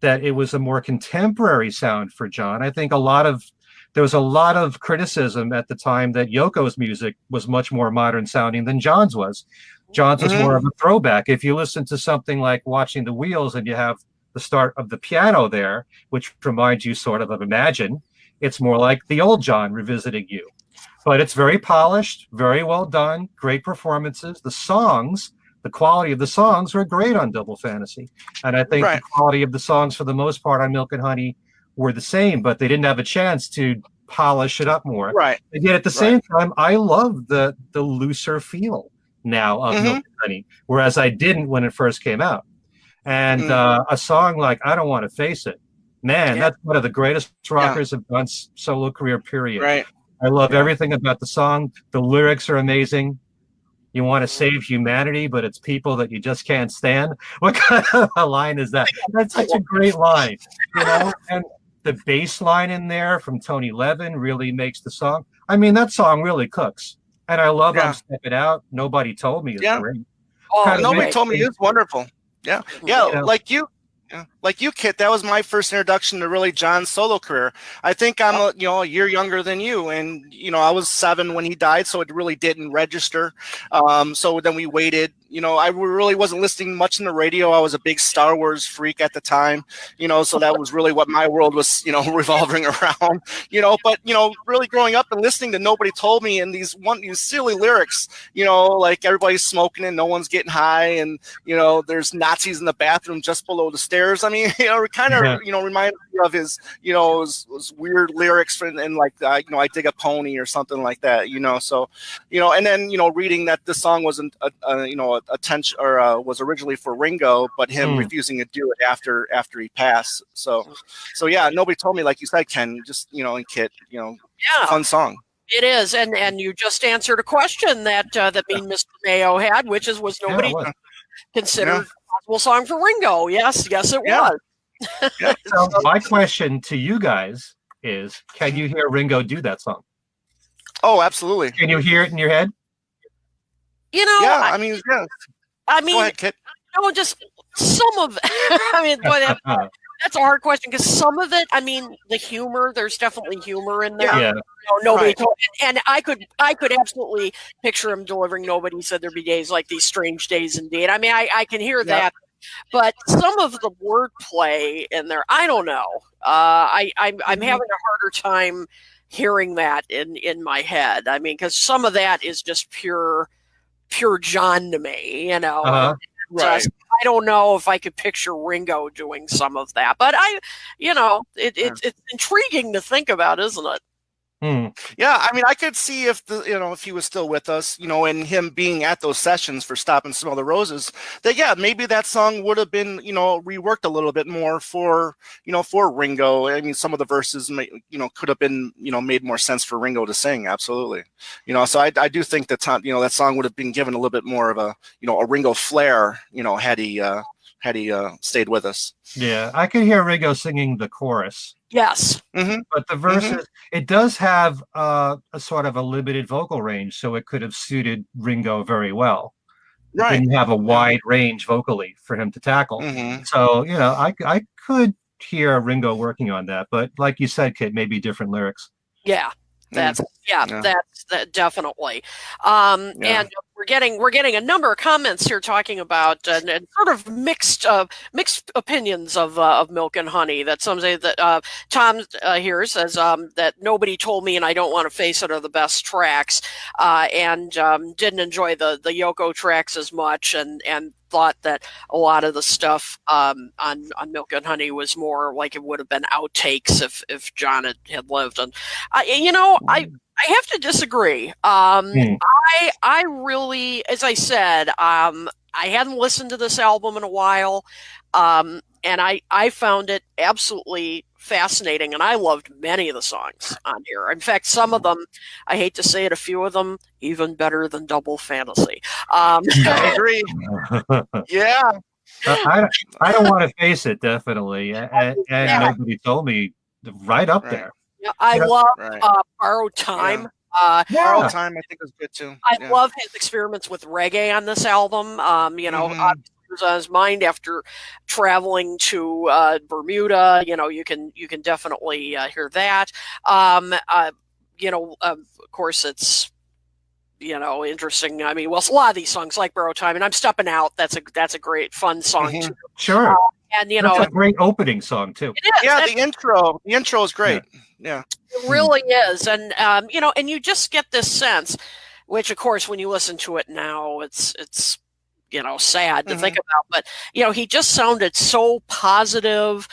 that it was a more contemporary sound for John. I think there was a lot of criticism at the time that Yoko's music was much more modern sounding than John's was. John's was more of a throwback. If you listen to something like Watching the Wheels and you have the start of the piano there, which reminds you sort of Imagine, it's more like the old John revisiting you. But it's very polished, very well done, great performances. The quality of the songs were great on Double Fantasy. And I think the quality of the songs for the most part on Milk and Honey were the same, but they didn't have a chance to polish it up more. Right. And yet at the same time, I love the looser feel now of Milk and Honey, whereas I didn't when it first came out. And a song like I Don't Want to Face It, man, that's one of the greatest rockers of John's solo career, period. Right. I love everything about the song. The lyrics are amazing. You want to save humanity, but it's people that you just can't stand. What kind of a line is that? That's such a great line, you know? And the bass line in there from Tony Levin really makes the song. I mean, that song really cooks. And I love I'm Step It Out. Nobody Told Me is great. Oh, Nobody Told Me is wonderful. Yeah. Like you, Kit, that was my first introduction to really John's solo career. I think I'm a year younger than you, and I was 7 when he died, so it really didn't register. So then we waited. I really wasn't listening much in the radio. I was a big Star Wars freak at the time, so that was really what my world was, revolving around, but, really growing up and listening to Nobody Told Me and these silly lyrics, like everybody's smoking and no one's getting high. And, there's Nazis in the bathroom just below the stairs. I mean, it kind of, reminded me of his, his weird lyrics and like, I Dig a Pony or something like that, so, and then, reading that this song wasn't, attention or was originally for Ringo, but him refusing to do it after he passed. So yeah, Nobody Told Me, like you said, Ken, just and Kit, fun song. It is, and you just answered a question that me and Mr. Mayo had, which was nobody considered a possible song for Ringo? Yes, it was. So my question to you guys is: can you hear Ringo do that song? Oh, absolutely. Can you hear it in your head? I mean, go ahead, Kit. Just some of it. That's a hard question because some of it, the humor, there's definitely humor in there. Yeah. Nobody told, and I could absolutely picture him delivering Nobody Said There'd Be Days Like These Strange Days Indeed. I can hear that, but some of the wordplay in there, I don't know. I'm having a harder time hearing that in my head. because some of that is just pure John to me, Right. I don't know if I could picture Ringo doing some of that, but it's intriguing to think about, isn't it? Yeah, I could see if if he was still with us, and him being at those sessions for Stop and Smell the Roses, that maybe that song would have been reworked a little bit more for for Ringo. Some of the verses could have been made more sense for Ringo to sing. Absolutely, so I do think that that song would have been given a little bit more of a a Ringo flair, had he stayed with us. Yeah, I could hear Ringo singing the chorus. Yes. But the verses, it does have a sort of a limited vocal range, so it could have suited Ringo very well. Right. It didn't have a wide range vocally for him to tackle. So, I could hear Ringo working on that, but like you said, Kit, maybe different lyrics. Yeah. That's definitely. And we're getting a number of comments here talking about and sort of mixed opinions of Milk and Honey. That some say that Tom here says that Nobody Told Me and I Don't Want to Face It are the best tracks, and didn't enjoy the Yoko tracks as much, and thought that a lot of the stuff on Milk and Honey was more like it would have been outtakes if John had lived. And I have to disagree. I really, as I said, I hadn't listened to this album in a while. I found it absolutely fascinating, and I loved many of the songs on here. In fact, some of them, I hate to say it, a few of them even better than Double Fantasy. I agree. Yeah. I don't want to face it, definitely, and nobody told me right up there. Yeah, I love Borrowed Time. Borrowed Time, I think, was good too. I love his experiments with reggae on this album. Obviously it was on his mind after traveling to Bermuda. You can definitely hear that. Of course, it's interesting. I mean, well, a lot of these songs like Borrowed Time, and I'm Stepping Out. That's a great fun song too. Sure. And that's a great opening song too. It is. Yeah, the intro is great. Yeah. It really is. And and you just get this sense, which of course when you listen to it now, it's sad to think about, but he just sounded so positive,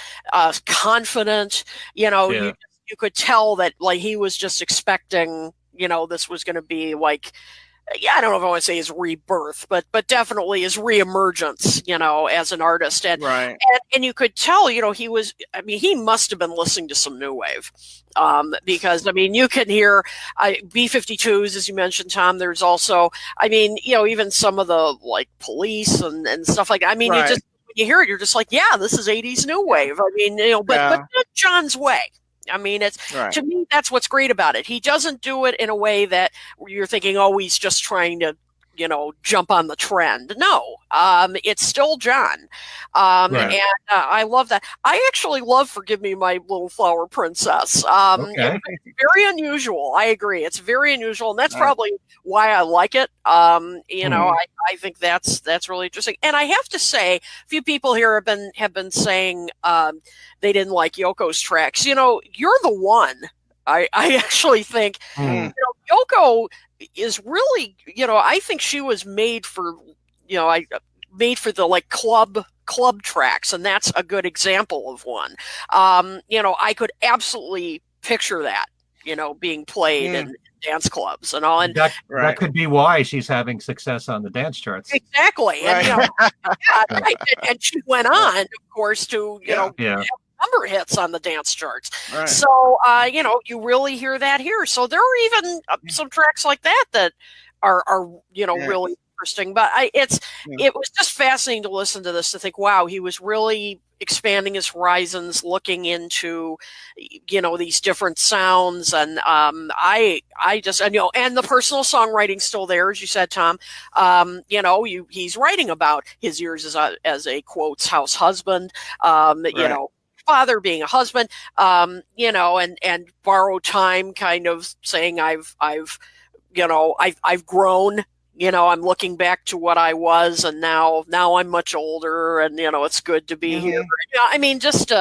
confident. You could tell that like he was just expecting this was going to be like, I don't know if I want to say his rebirth, but definitely his reemergence, as an artist. And you could tell, he must have been listening to some new wave. Because you can hear B-52s, as you mentioned, Tom. There's also, even some of the like Police and stuff like that. You just, when you hear it, you're just like, yeah, this is 80s new wave. But not John's way. To me, that's what's great about it. He doesn't do it in a way that you're thinking, oh, he's just trying to, jump on the trend. No, it's still John. And I love that. I actually love Forgive Me, My Little Flower Princess. It's very unusual. I agree. It's very unusual. And that's probably why I like it. I think that's really interesting. And I have to say, a few people here have been saying they didn't like Yoko's tracks. You're the one. I actually think Yoko is really, I think she was made for, the like club tracks, and that's a good example of one. I could absolutely picture that, being played in dance clubs and all, and that could be why she's having success on the dance charts. Exactly, and and she went on, of course, to number hits on the dance charts. So, you really hear that here. So there are even some tracks like that are really interesting. But it was just fascinating to listen to this, to think, wow, he was really expanding his horizons, looking into, these different sounds. And I just, and the personal songwriting still there, as you said, Tom. He's writing about his years as a quotes house husband, father, being a husband, and Borrowed Time, kind of saying I've grown, I'm looking back to what I was, and now I'm much older, and it's good to be here. Just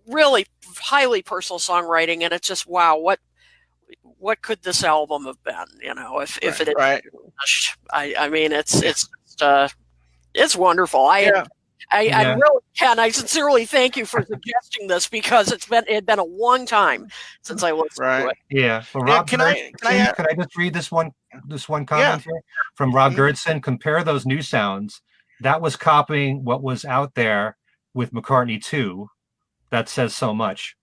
really highly personal songwriting, and it's just, wow, what could this album have been? If it had finished. It's wonderful. I really can. I sincerely thank you for suggesting this, because it had been a long time since I listened to it. Yeah. Well, Rob, can I just read this one comment here from Rob Gertson? Compare those new sounds. That was copying what was out there with McCartney 2. That says so much.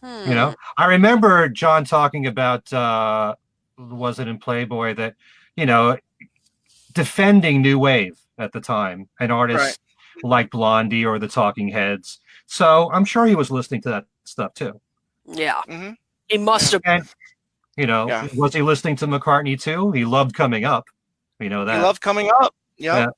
I remember John talking about was it in Playboy that defending new wave at the time, and artists like Blondie or the Talking Heads. So I'm sure he was listening to that stuff too. Yeah, he must have been. Was he listening to McCartney too? He loved Coming Up. That. He loved Coming Up. Yeah,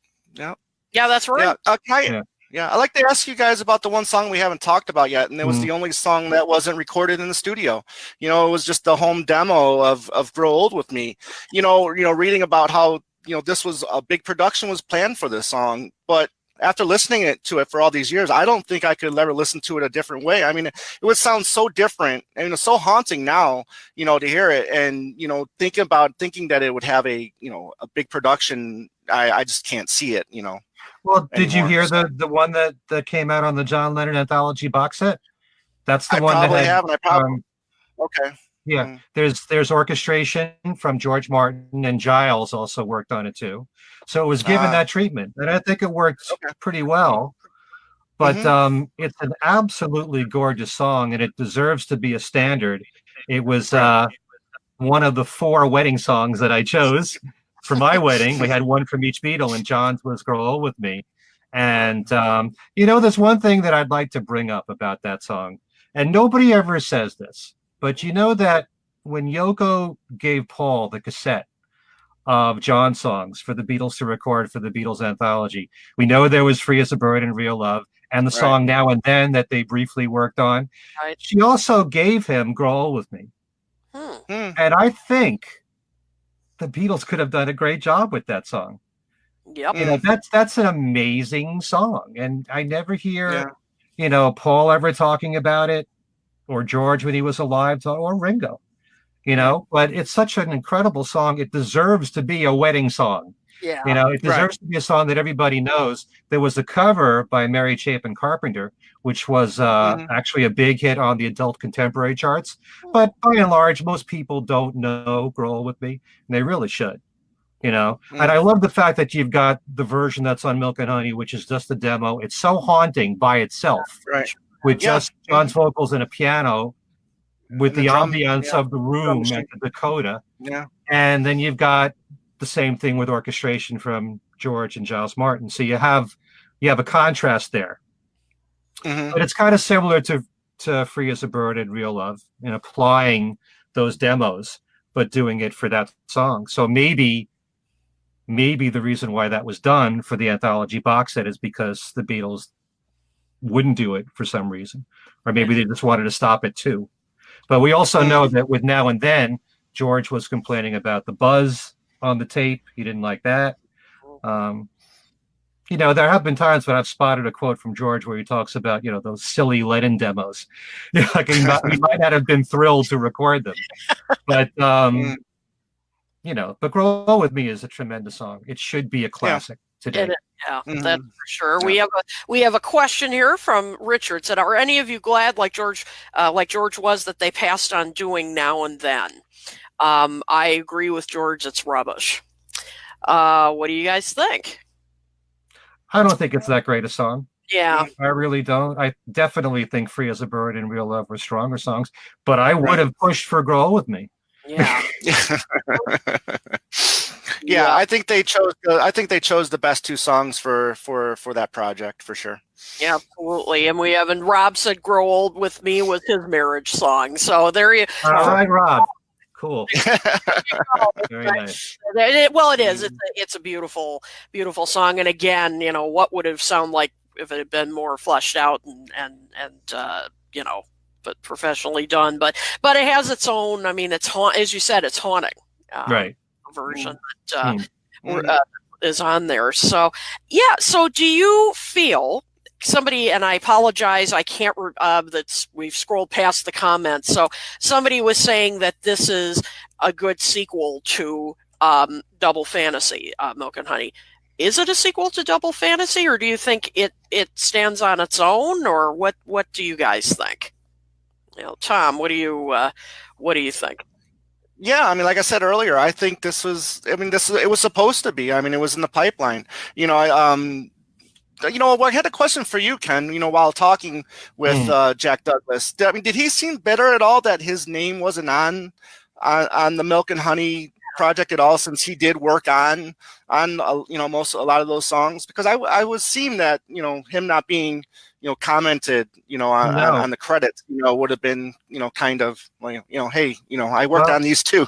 that's right. I'd like to ask you guys about the one song we haven't talked about yet, and it was the only song that wasn't recorded in the studio. It was just the home demo of Grow Old With Me. Reading about how this was a big production was planned for this song, but after listening to it for all these years, I don't think I could ever listen to it a different way. It would sound so different, and it's so haunting now, to hear it, and thinking that it would have a big production. I just can't see it. Well, did you hear the one that came out on the John Lennon anthology box set? That's the one that had. I probably okay. Yeah, Mm. there's orchestration from George Martin, and Giles also worked on it too. So it was given that treatment, and I think it worked Okay. pretty well. But Mhm. it's an absolutely gorgeous song, and it deserves to be a standard. It was Right. one of the 4 wedding songs that I chose for my wedding. We had one from each Beatle, and John's was "Grow Old with Me." And there's one thing that I'd like to bring up about that song, and nobody ever says this, but you know that when Yoko gave Paul the cassette of John songs for the Beatles to record for the Beatles anthology, we know there was "Free as a Bird" and "Real Love," and the Right. song "Now and Then" that they briefly worked on. Right. She also gave him "Grow Old with Me." Hmm. Mm. And I think the Beatles could have done a great job with that song. Yep. That's an amazing song, and I never hear, Yeah. Paul ever talking about it, or George when he was alive, or Ringo, But it's such an incredible song. It deserves to be a wedding song. Yeah. It deserves to be a song that everybody knows. There was a cover by Mary Chapin Carpenter, which was actually a big hit on the adult contemporary charts. But by and large, most people don't know "Grow Old with Me," and they really should. And I love the fact that you've got the version that's on Milk and Honey, which is just a demo. It's so haunting by itself, Right. with Yeah. just John's vocals and a piano, with And the drum, ambiance of the room machine. at the Dakota. Yeah. And then you've got the same thing with orchestration from George and Giles Martin. So you have a contrast there. Mhm. But it's kind of similar to "Free as a Bird" and "Real Love" in applying those demos, but doing it for that song. So maybe the reason why that was done for the anthology box set is because the Beatles wouldn't do it for some reason, or maybe they just wanted to stop it too. But we also know that with "Now and Then," George was complaining about the buzz on the tape. He didn't like that. There have been times when I've spotted a quote from George where he talks about, those silly Lennon demos. Like he might not have been thrilled to record them, but but "Grow Old with Me" is a tremendous song. It should be a classic today. That's for sure. Yeah. We have a question here from Richard. Said, "Are any of you glad, like George was, that they passed on doing Now and Then?" I agree with George. It's rubbish. What do you guys think? I don't think it's that great a song. Yeah. I really don't. I definitely think "Free as a Bird" and "Real Love" were stronger songs, but I would have pushed for "Grow Old with Me." Yeah. Yeah, I think they chose. I think they chose the best 2 songs for that project for sure. Yeah, absolutely. And Rob said "Grow Old with Me" was his marriage song. So there you. All right, Rob. Cool. Very nice. It is. It's a beautiful, beautiful song. And again, what would have sounded like if it had been more fleshed out and but professionally done. But it has its own. I mean, as you said, it's haunting. Right. Version that is on there. So yeah. So do you feel? Somebody, and I apologize, I can't, we've scrolled past the comments. So somebody was saying that this is a good sequel to Double Fantasy, Milk and Honey. Is it a sequel to Double Fantasy, or do you think it stands on its own, or what do you guys think? Tom, what do you think? Yeah, I mean, like I said earlier, I think this was. I mean, it was supposed to be. I mean, it was in the pipeline. I had a question for you, Ken. While talking with Jack Douglas, I mean, did he seem bitter at all that his name wasn't on the Milk and Honey project at all, since he did work on a lot of those songs? Because I was seeing that him not being commented on the credits would have been kind of like hey I worked on these too.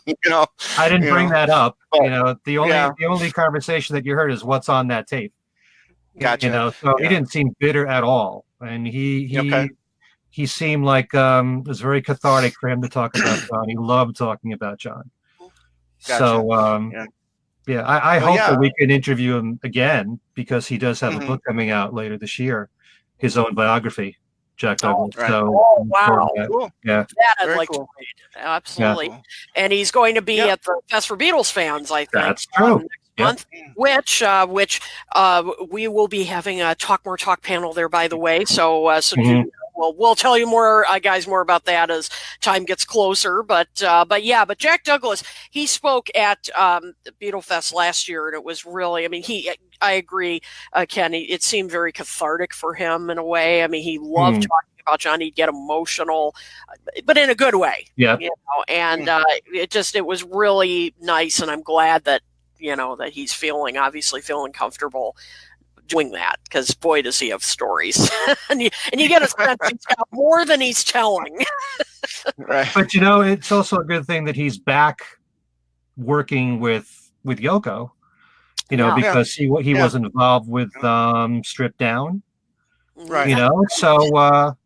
I didn't bring that up. But, the only conversation that you heard is what's on that tape. Gotcha. So he didn't seem bitter at all, and he seemed like it was very cathartic for him to talk about John. He loved talking about John. Gotcha. So I hope that we can interview him again, because he does have a book coming out later this year, his own biography, Jack Douglas. Right. So wow, cool. Yeah, that I'd Very like cool. to read. Absolutely. Yeah. And he's going to be at the Fest for Beatles fans, I think. That's true. Next month, which we will be having a Talk More Talk panel there, by the way. So we'll tell you more, guys, more about that as time gets closer. But Jack Douglas, he spoke at Beatle Fest last year, and it was really, I mean, I agree, Ken. It seemed very cathartic for him in a way. I mean, he loved talking about John. He'd get emotional, but in a good way. Yeah. And it was really nice, and I'm glad that that he's obviously feeling comfortable doing that, because boy, does he have stories. and you get a sense he's got more than he's telling. Right. But it's also a good thing that he's back working with Yoko, because he wasn't involved with Stripped Down, Right. So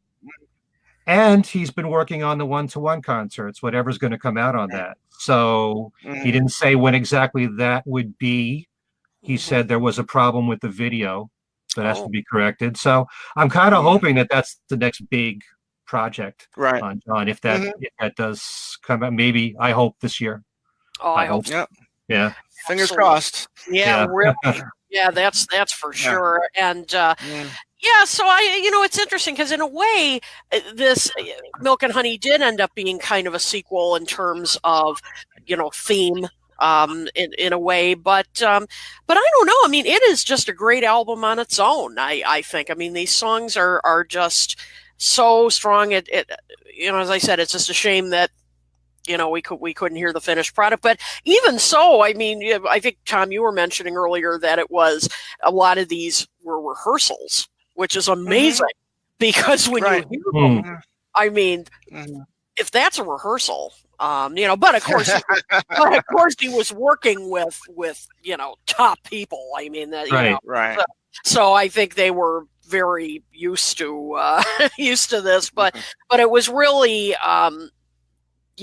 and he's been working on the one-to-one concerts, whatever's going to come out on that. So he didn't say when exactly that would be. He said there was a problem with the video that has to be corrected. So I'm kind of hoping that that's the next big project on John. If that does come out, maybe I hope this year. Oh, I hope so. Yeah. Fingers crossed. Yeah, really. Yeah, that's for sure. And so it's interesting because in a way, this Milk and Honey did end up being kind of a sequel in terms of theme. In a way, but I don't know. I mean, it is just a great album on its own. I think. I mean, these songs are just so strong. It as I said, it's just a shame that we couldn't hear the finished product. But even so, I mean, I think Tom, you were mentioning earlier that it was a lot of these were rehearsals, which is amazing because when you hear them, I mean, if that's a rehearsal. But of course, he was working with top people. I mean, that right. So I think they were very used to this, but it was really,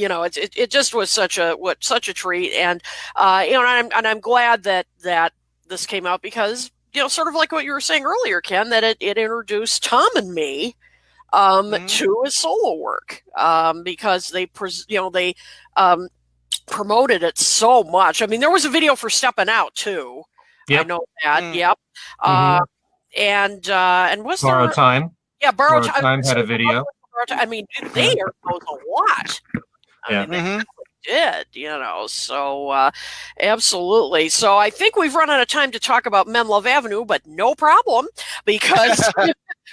it just was such a treat, and I'm glad that this came out because sort of like what you were saying earlier, Ken, that it introduced Tom and me. To his solo work, because they promoted it so much. I mean, there was a video for Steppin' Out too. Yep. I know that. Yep. And was Borrowed there Time? Yeah, Borrowed Time had a video. I mean, they aired those a lot. I mean, they did, so absolutely. So I think we've run out of time to talk about Men Love Avenue, but no problem, because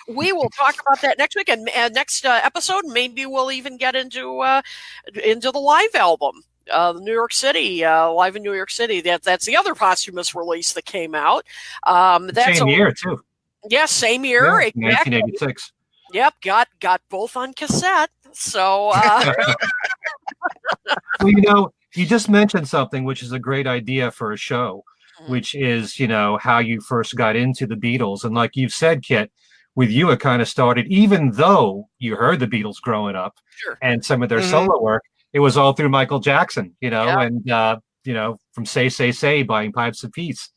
we will talk about that next week and next episode. Maybe we'll even get into the live album, New York City, live in New York City. That's the other posthumous release that came out. That's same year too. Yes, same year, exactly. 1986. Yep, got both on cassette. So, well, you just mentioned something which is a great idea for a show, which is how you first got into the Beatles, and like you've said, Kit, with you it kind of started, even though you heard the Beatles growing up, and some of their solo work, it was all through Michael Jackson, and from Say buying Pipes of Peace,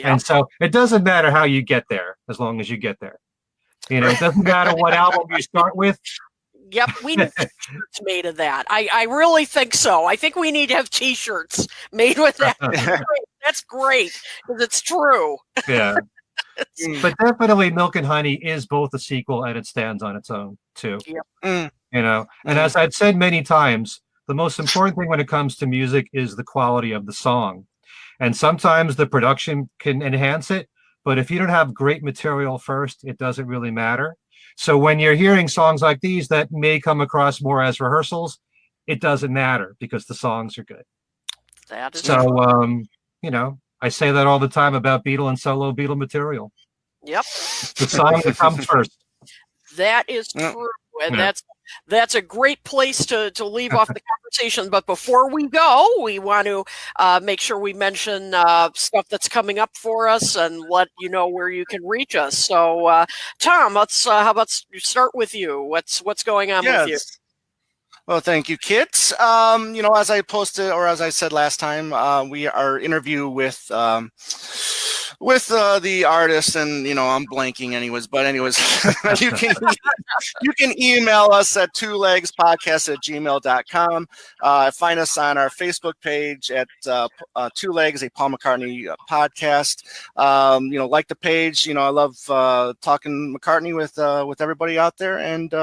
and so it doesn't matter how you get there as long as you get there. It doesn't matter what album you start with. Yep, we need t-shirts made of that. I really think so. I think we need to have t-shirts made with that. That's great, because it's true. Yeah. But definitely Milk and Honey is both a sequel and it stands on its own too. Yep. And as I've said many times, the most important thing when it comes to music is the quality of the song. And sometimes the production can enhance it, but if you don't have great material first, it doesn't really matter. So when you're hearing songs like these that may come across more as rehearsals, it doesn't matter because the songs are good. That is so, I say that all the time about Beatle and solo Beatle material. Yep. The song that comes first. That is true. And that's a great place to leave off the conversation. But before we go, we want to make sure we mention stuff that's coming up for us and let you know where you can reach us. So, Tom, let's how about start with you? What's going on with you? Well, thank you, kids. As I posted, or as I said last time, our interview with with the artist, and I'm blanking anyways. But anyways, you can email us at twolegspodcast@gmail.com. Find us on our Facebook page at Two Legs, a Paul McCartney podcast. Like the page. I love talking McCartney with everybody out there, and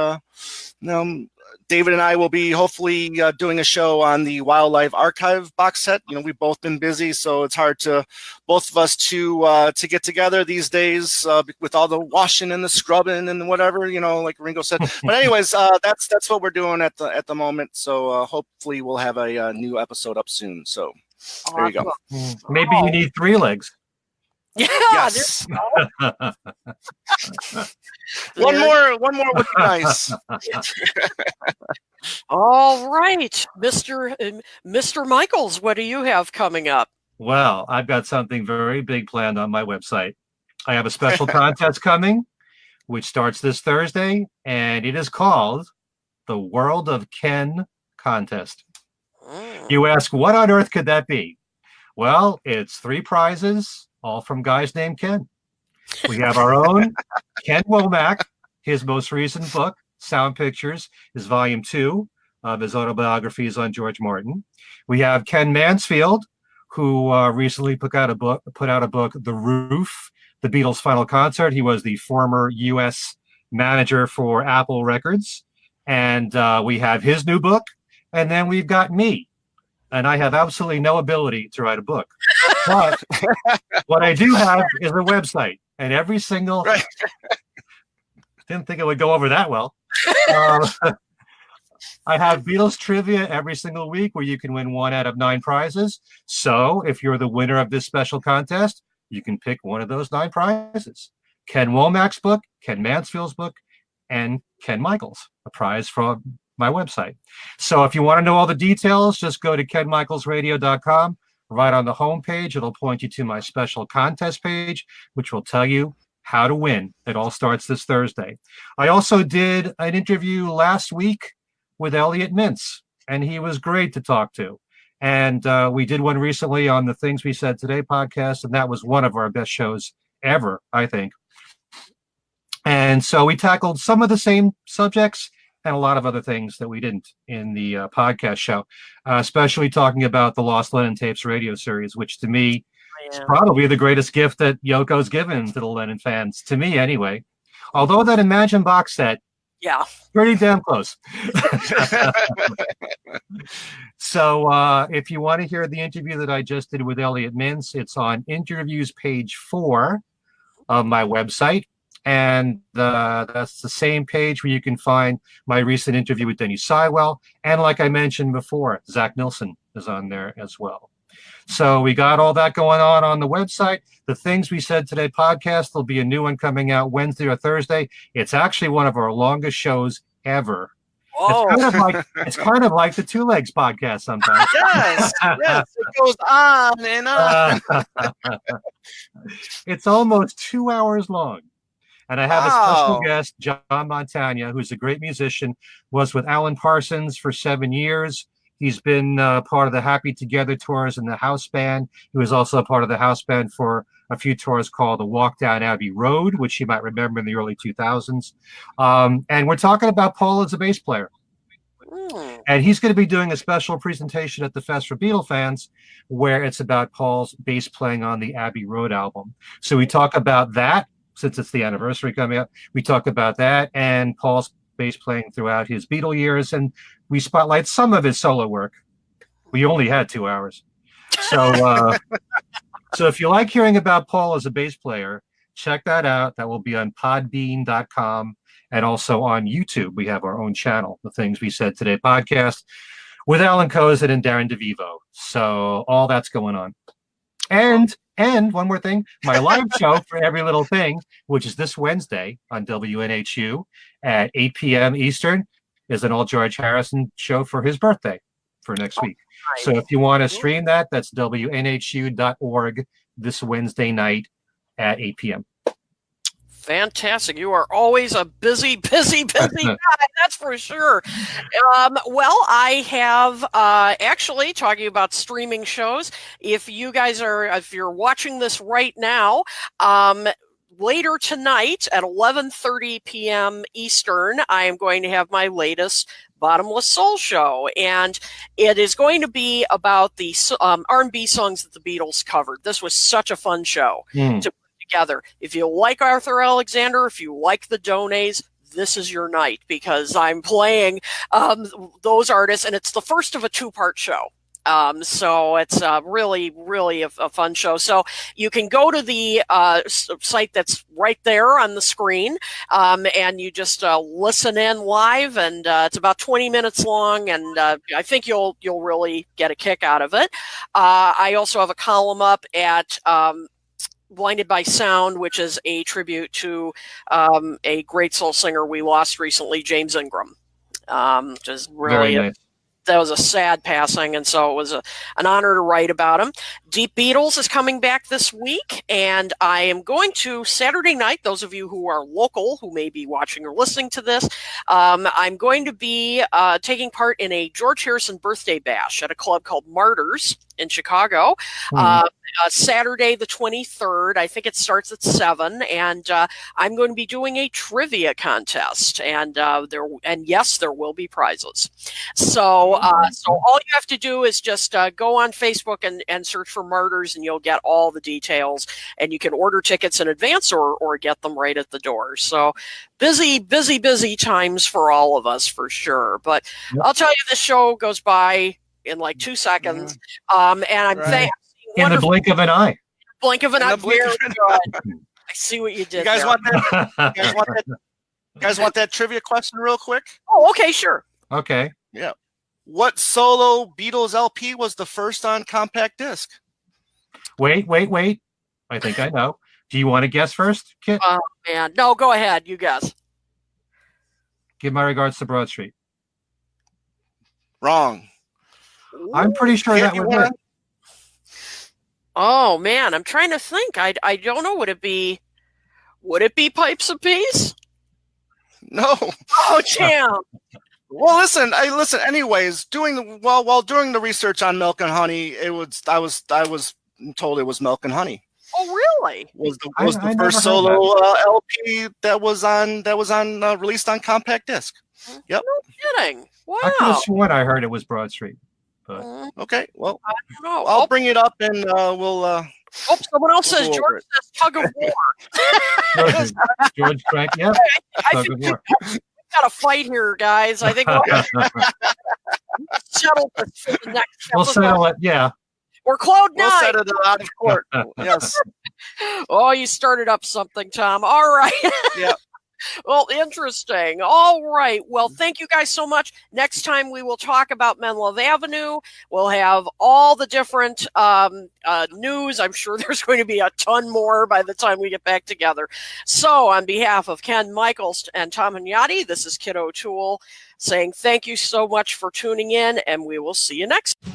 David and I will be hopefully doing a show on the Wildlife Archive box set. We've both been busy, so it's hard to both of us to get together these days with all the washing and the scrubbing and whatever, like Ringo said. But anyways, that's what we're doing at the moment. So hopefully we'll have a new episode up soon. So there you go. Maybe you need 3 legs. Yeah. Yes. One more would be nice. All right, Mr. Michaels, what do you have coming up? Well, I've got something very big planned on my website. I have a special contest coming, which starts this Thursday, and it is called the World of Ken Contest. You ask, what on earth could that be? Well, it's 3 prizes, all from guys named Ken. We have our own Ken Womack, his most recent book, Sound Pictures, is volume 2 of his autobiographies on George Martin. We have Ken Mansfield, who recently put out a book, The Roof, The Beatles' Final Concert. He was the former U.S. manager for Apple Records. And we have his new book. And then we've got me. And I have absolutely no ability to write a book. But what I do have is a website. And every single... Right. Didn't think it would go over that well. I have Beatles trivia every single week where you can win 1 out of 9 prizes. So if you're the winner of this special contest, you can pick one of those 9 prizes. Ken Womack's book, Ken Mansfield's book, and Ken Michaels, a prize from my website. So if you want to know all the details, just go to kenmichaelsradio.com. Right on the homepage, it'll point you to my special contest page, which will tell you how to win. It all starts this Thursday. I also did an interview last week with Elliot Mintz, and he was great to talk to. And we did one recently on the Things We Said Today podcast, and that was one of our best shows ever, I think. And so we tackled some of the same subjects and a lot of other things that we didn't in the podcast show, especially talking about the Lost Lennon Tapes radio series, which to me is probably the greatest gift that Yoko's given to the Lennon fans, to me anyway. Although that Imagine box set, pretty damn close. So if you want to hear the interview that I just did with Elliot Mintz, it's on interviews page 4 of my website. And that's the same page where you can find my recent interview with Denny Sywell. And like I mentioned before, Zach Nilsson is on there as well. So we got all that going on the website. The Things We Said Today podcast, there'll be a new one coming out Wednesday or Thursday. It's actually one of our longest shows ever. It's kind of like the Two Legs podcast sometimes. Yes, it goes on and on. It's almost 2 hours long. And I have a special guest, John Montagna, who's a great musician, was with Alan Parsons for 7 years. He's been part of the Happy Together tours and the house band. He was also a part of the house band for a few tours called the Walk Down Abbey Road, which you might remember in the early 2000s. And we're talking about Paul as a bass player. And he's going to be doing a special presentation at the Fest for Beatle fans where it's about Paul's bass playing on the Abbey Road album. So we talk about that. Since it's the anniversary coming up, we talk about that and Paul's bass playing throughout his Beatle years, and we spotlight some of his solo work. We only had 2 hours. So, so if you like hearing about Paul as a bass player, check that out. That will be on podbean.com and also on YouTube. We have our own channel, The Things We Said Today podcast, with Alan Kozin and Darren DeVivo. So all that's going on. And one more thing, my live show for Every Little Thing, which is this Wednesday on WNHU at 8 p.m. Eastern, is an all George Harrison show for his birthday for next week. So if you want to stream that, that's WNHU.org this Wednesday night at 8 p.m. Fantastic. You are always a busy, busy, busy guy. That's for sure. Well, I have actually talking about streaming shows. If you're watching this right now, later tonight at 11:30 p.m. Eastern, I am going to have my latest Bottomless Soul show, and it is going to be about the R&B songs that the Beatles covered. This was such a fun show to together. If you like Arthur Alexander, if you like the Donays, this is your night, because I'm playing those artists, and it's the first of a two-part show. So it's really, really a fun show. So you can go to the site that's right there on the screen, and you just listen in live, and it's about 20 minutes long, and I think you'll really get a kick out of it. I also have a column up at Blinded by Sound, which is a tribute to a great soul singer we lost recently, James Ingram, which is really Very nice. That was a sad passing, and so it was an honor to write about him. Deep Beatles is coming back this week, and I am going to Saturday night, those of you who are local, who may be watching or listening to this, I'm going to be taking part in a George Harrison birthday bash at a club called Martyrs in Chicago. Saturday the 23rd, I think it starts at 7, and I'm going to be doing a trivia contest, and yes, there will be prizes. So all you have to do is just go on Facebook and search for Martyrs, and you'll get all the details, and you can order tickets in advance or get them right at the door. So busy, busy, busy times for all of us, for sure. But I'll tell you, this show goes by in like 2 seconds, and I'm thankful. In the blink of an eye. Blink of an eye. Very good. I see what you did. You guys there. want that? You guys want that trivia question real quick? Oh, okay, sure. Okay. Yeah. What solo Beatles LP was the first on compact disc? Wait. I think I know. Do you want to guess first, Kit? Oh, man. No, go ahead. You guess. Give my regards to Broad Street. Wrong. I'm pretty sure Kit, that you was wanna- it. Oh, man. I'm trying to think. I don't know. Would it be Pipes of Peace? No. Oh, damn. Well, listen. Anyways, while doing the research on Milk and Honey, I was told it was Milk and Honey. Oh, really? Was the I never first heard solo LP that was released on compact disc. Yep. No kidding. Wow. I could have sworn I heard it was Broad Street. But Okay. Well, I don't know. I'll bring it up and we'll. Oh, someone else we'll says go over George it. says tug of war. George Frank, yeah. I Tug think of war. we've got a fight here, guys. I think we'll settle this for the next We'll episode. settle it. Yeah. Or Cloud We'll Nine. set it out of court. Yes. Oh, you started up something, Tom. All right. Yeah. Well, interesting. All right. Well, thank you guys so much. Next time we will talk about Menlove Avenue. We'll have all the different news. I'm sure there's going to be a ton more by the time we get back together. So on behalf of Ken Michaels and Tom Hunyady, this is Kit O'Toole saying thank you so much for tuning in, and we will see you next time.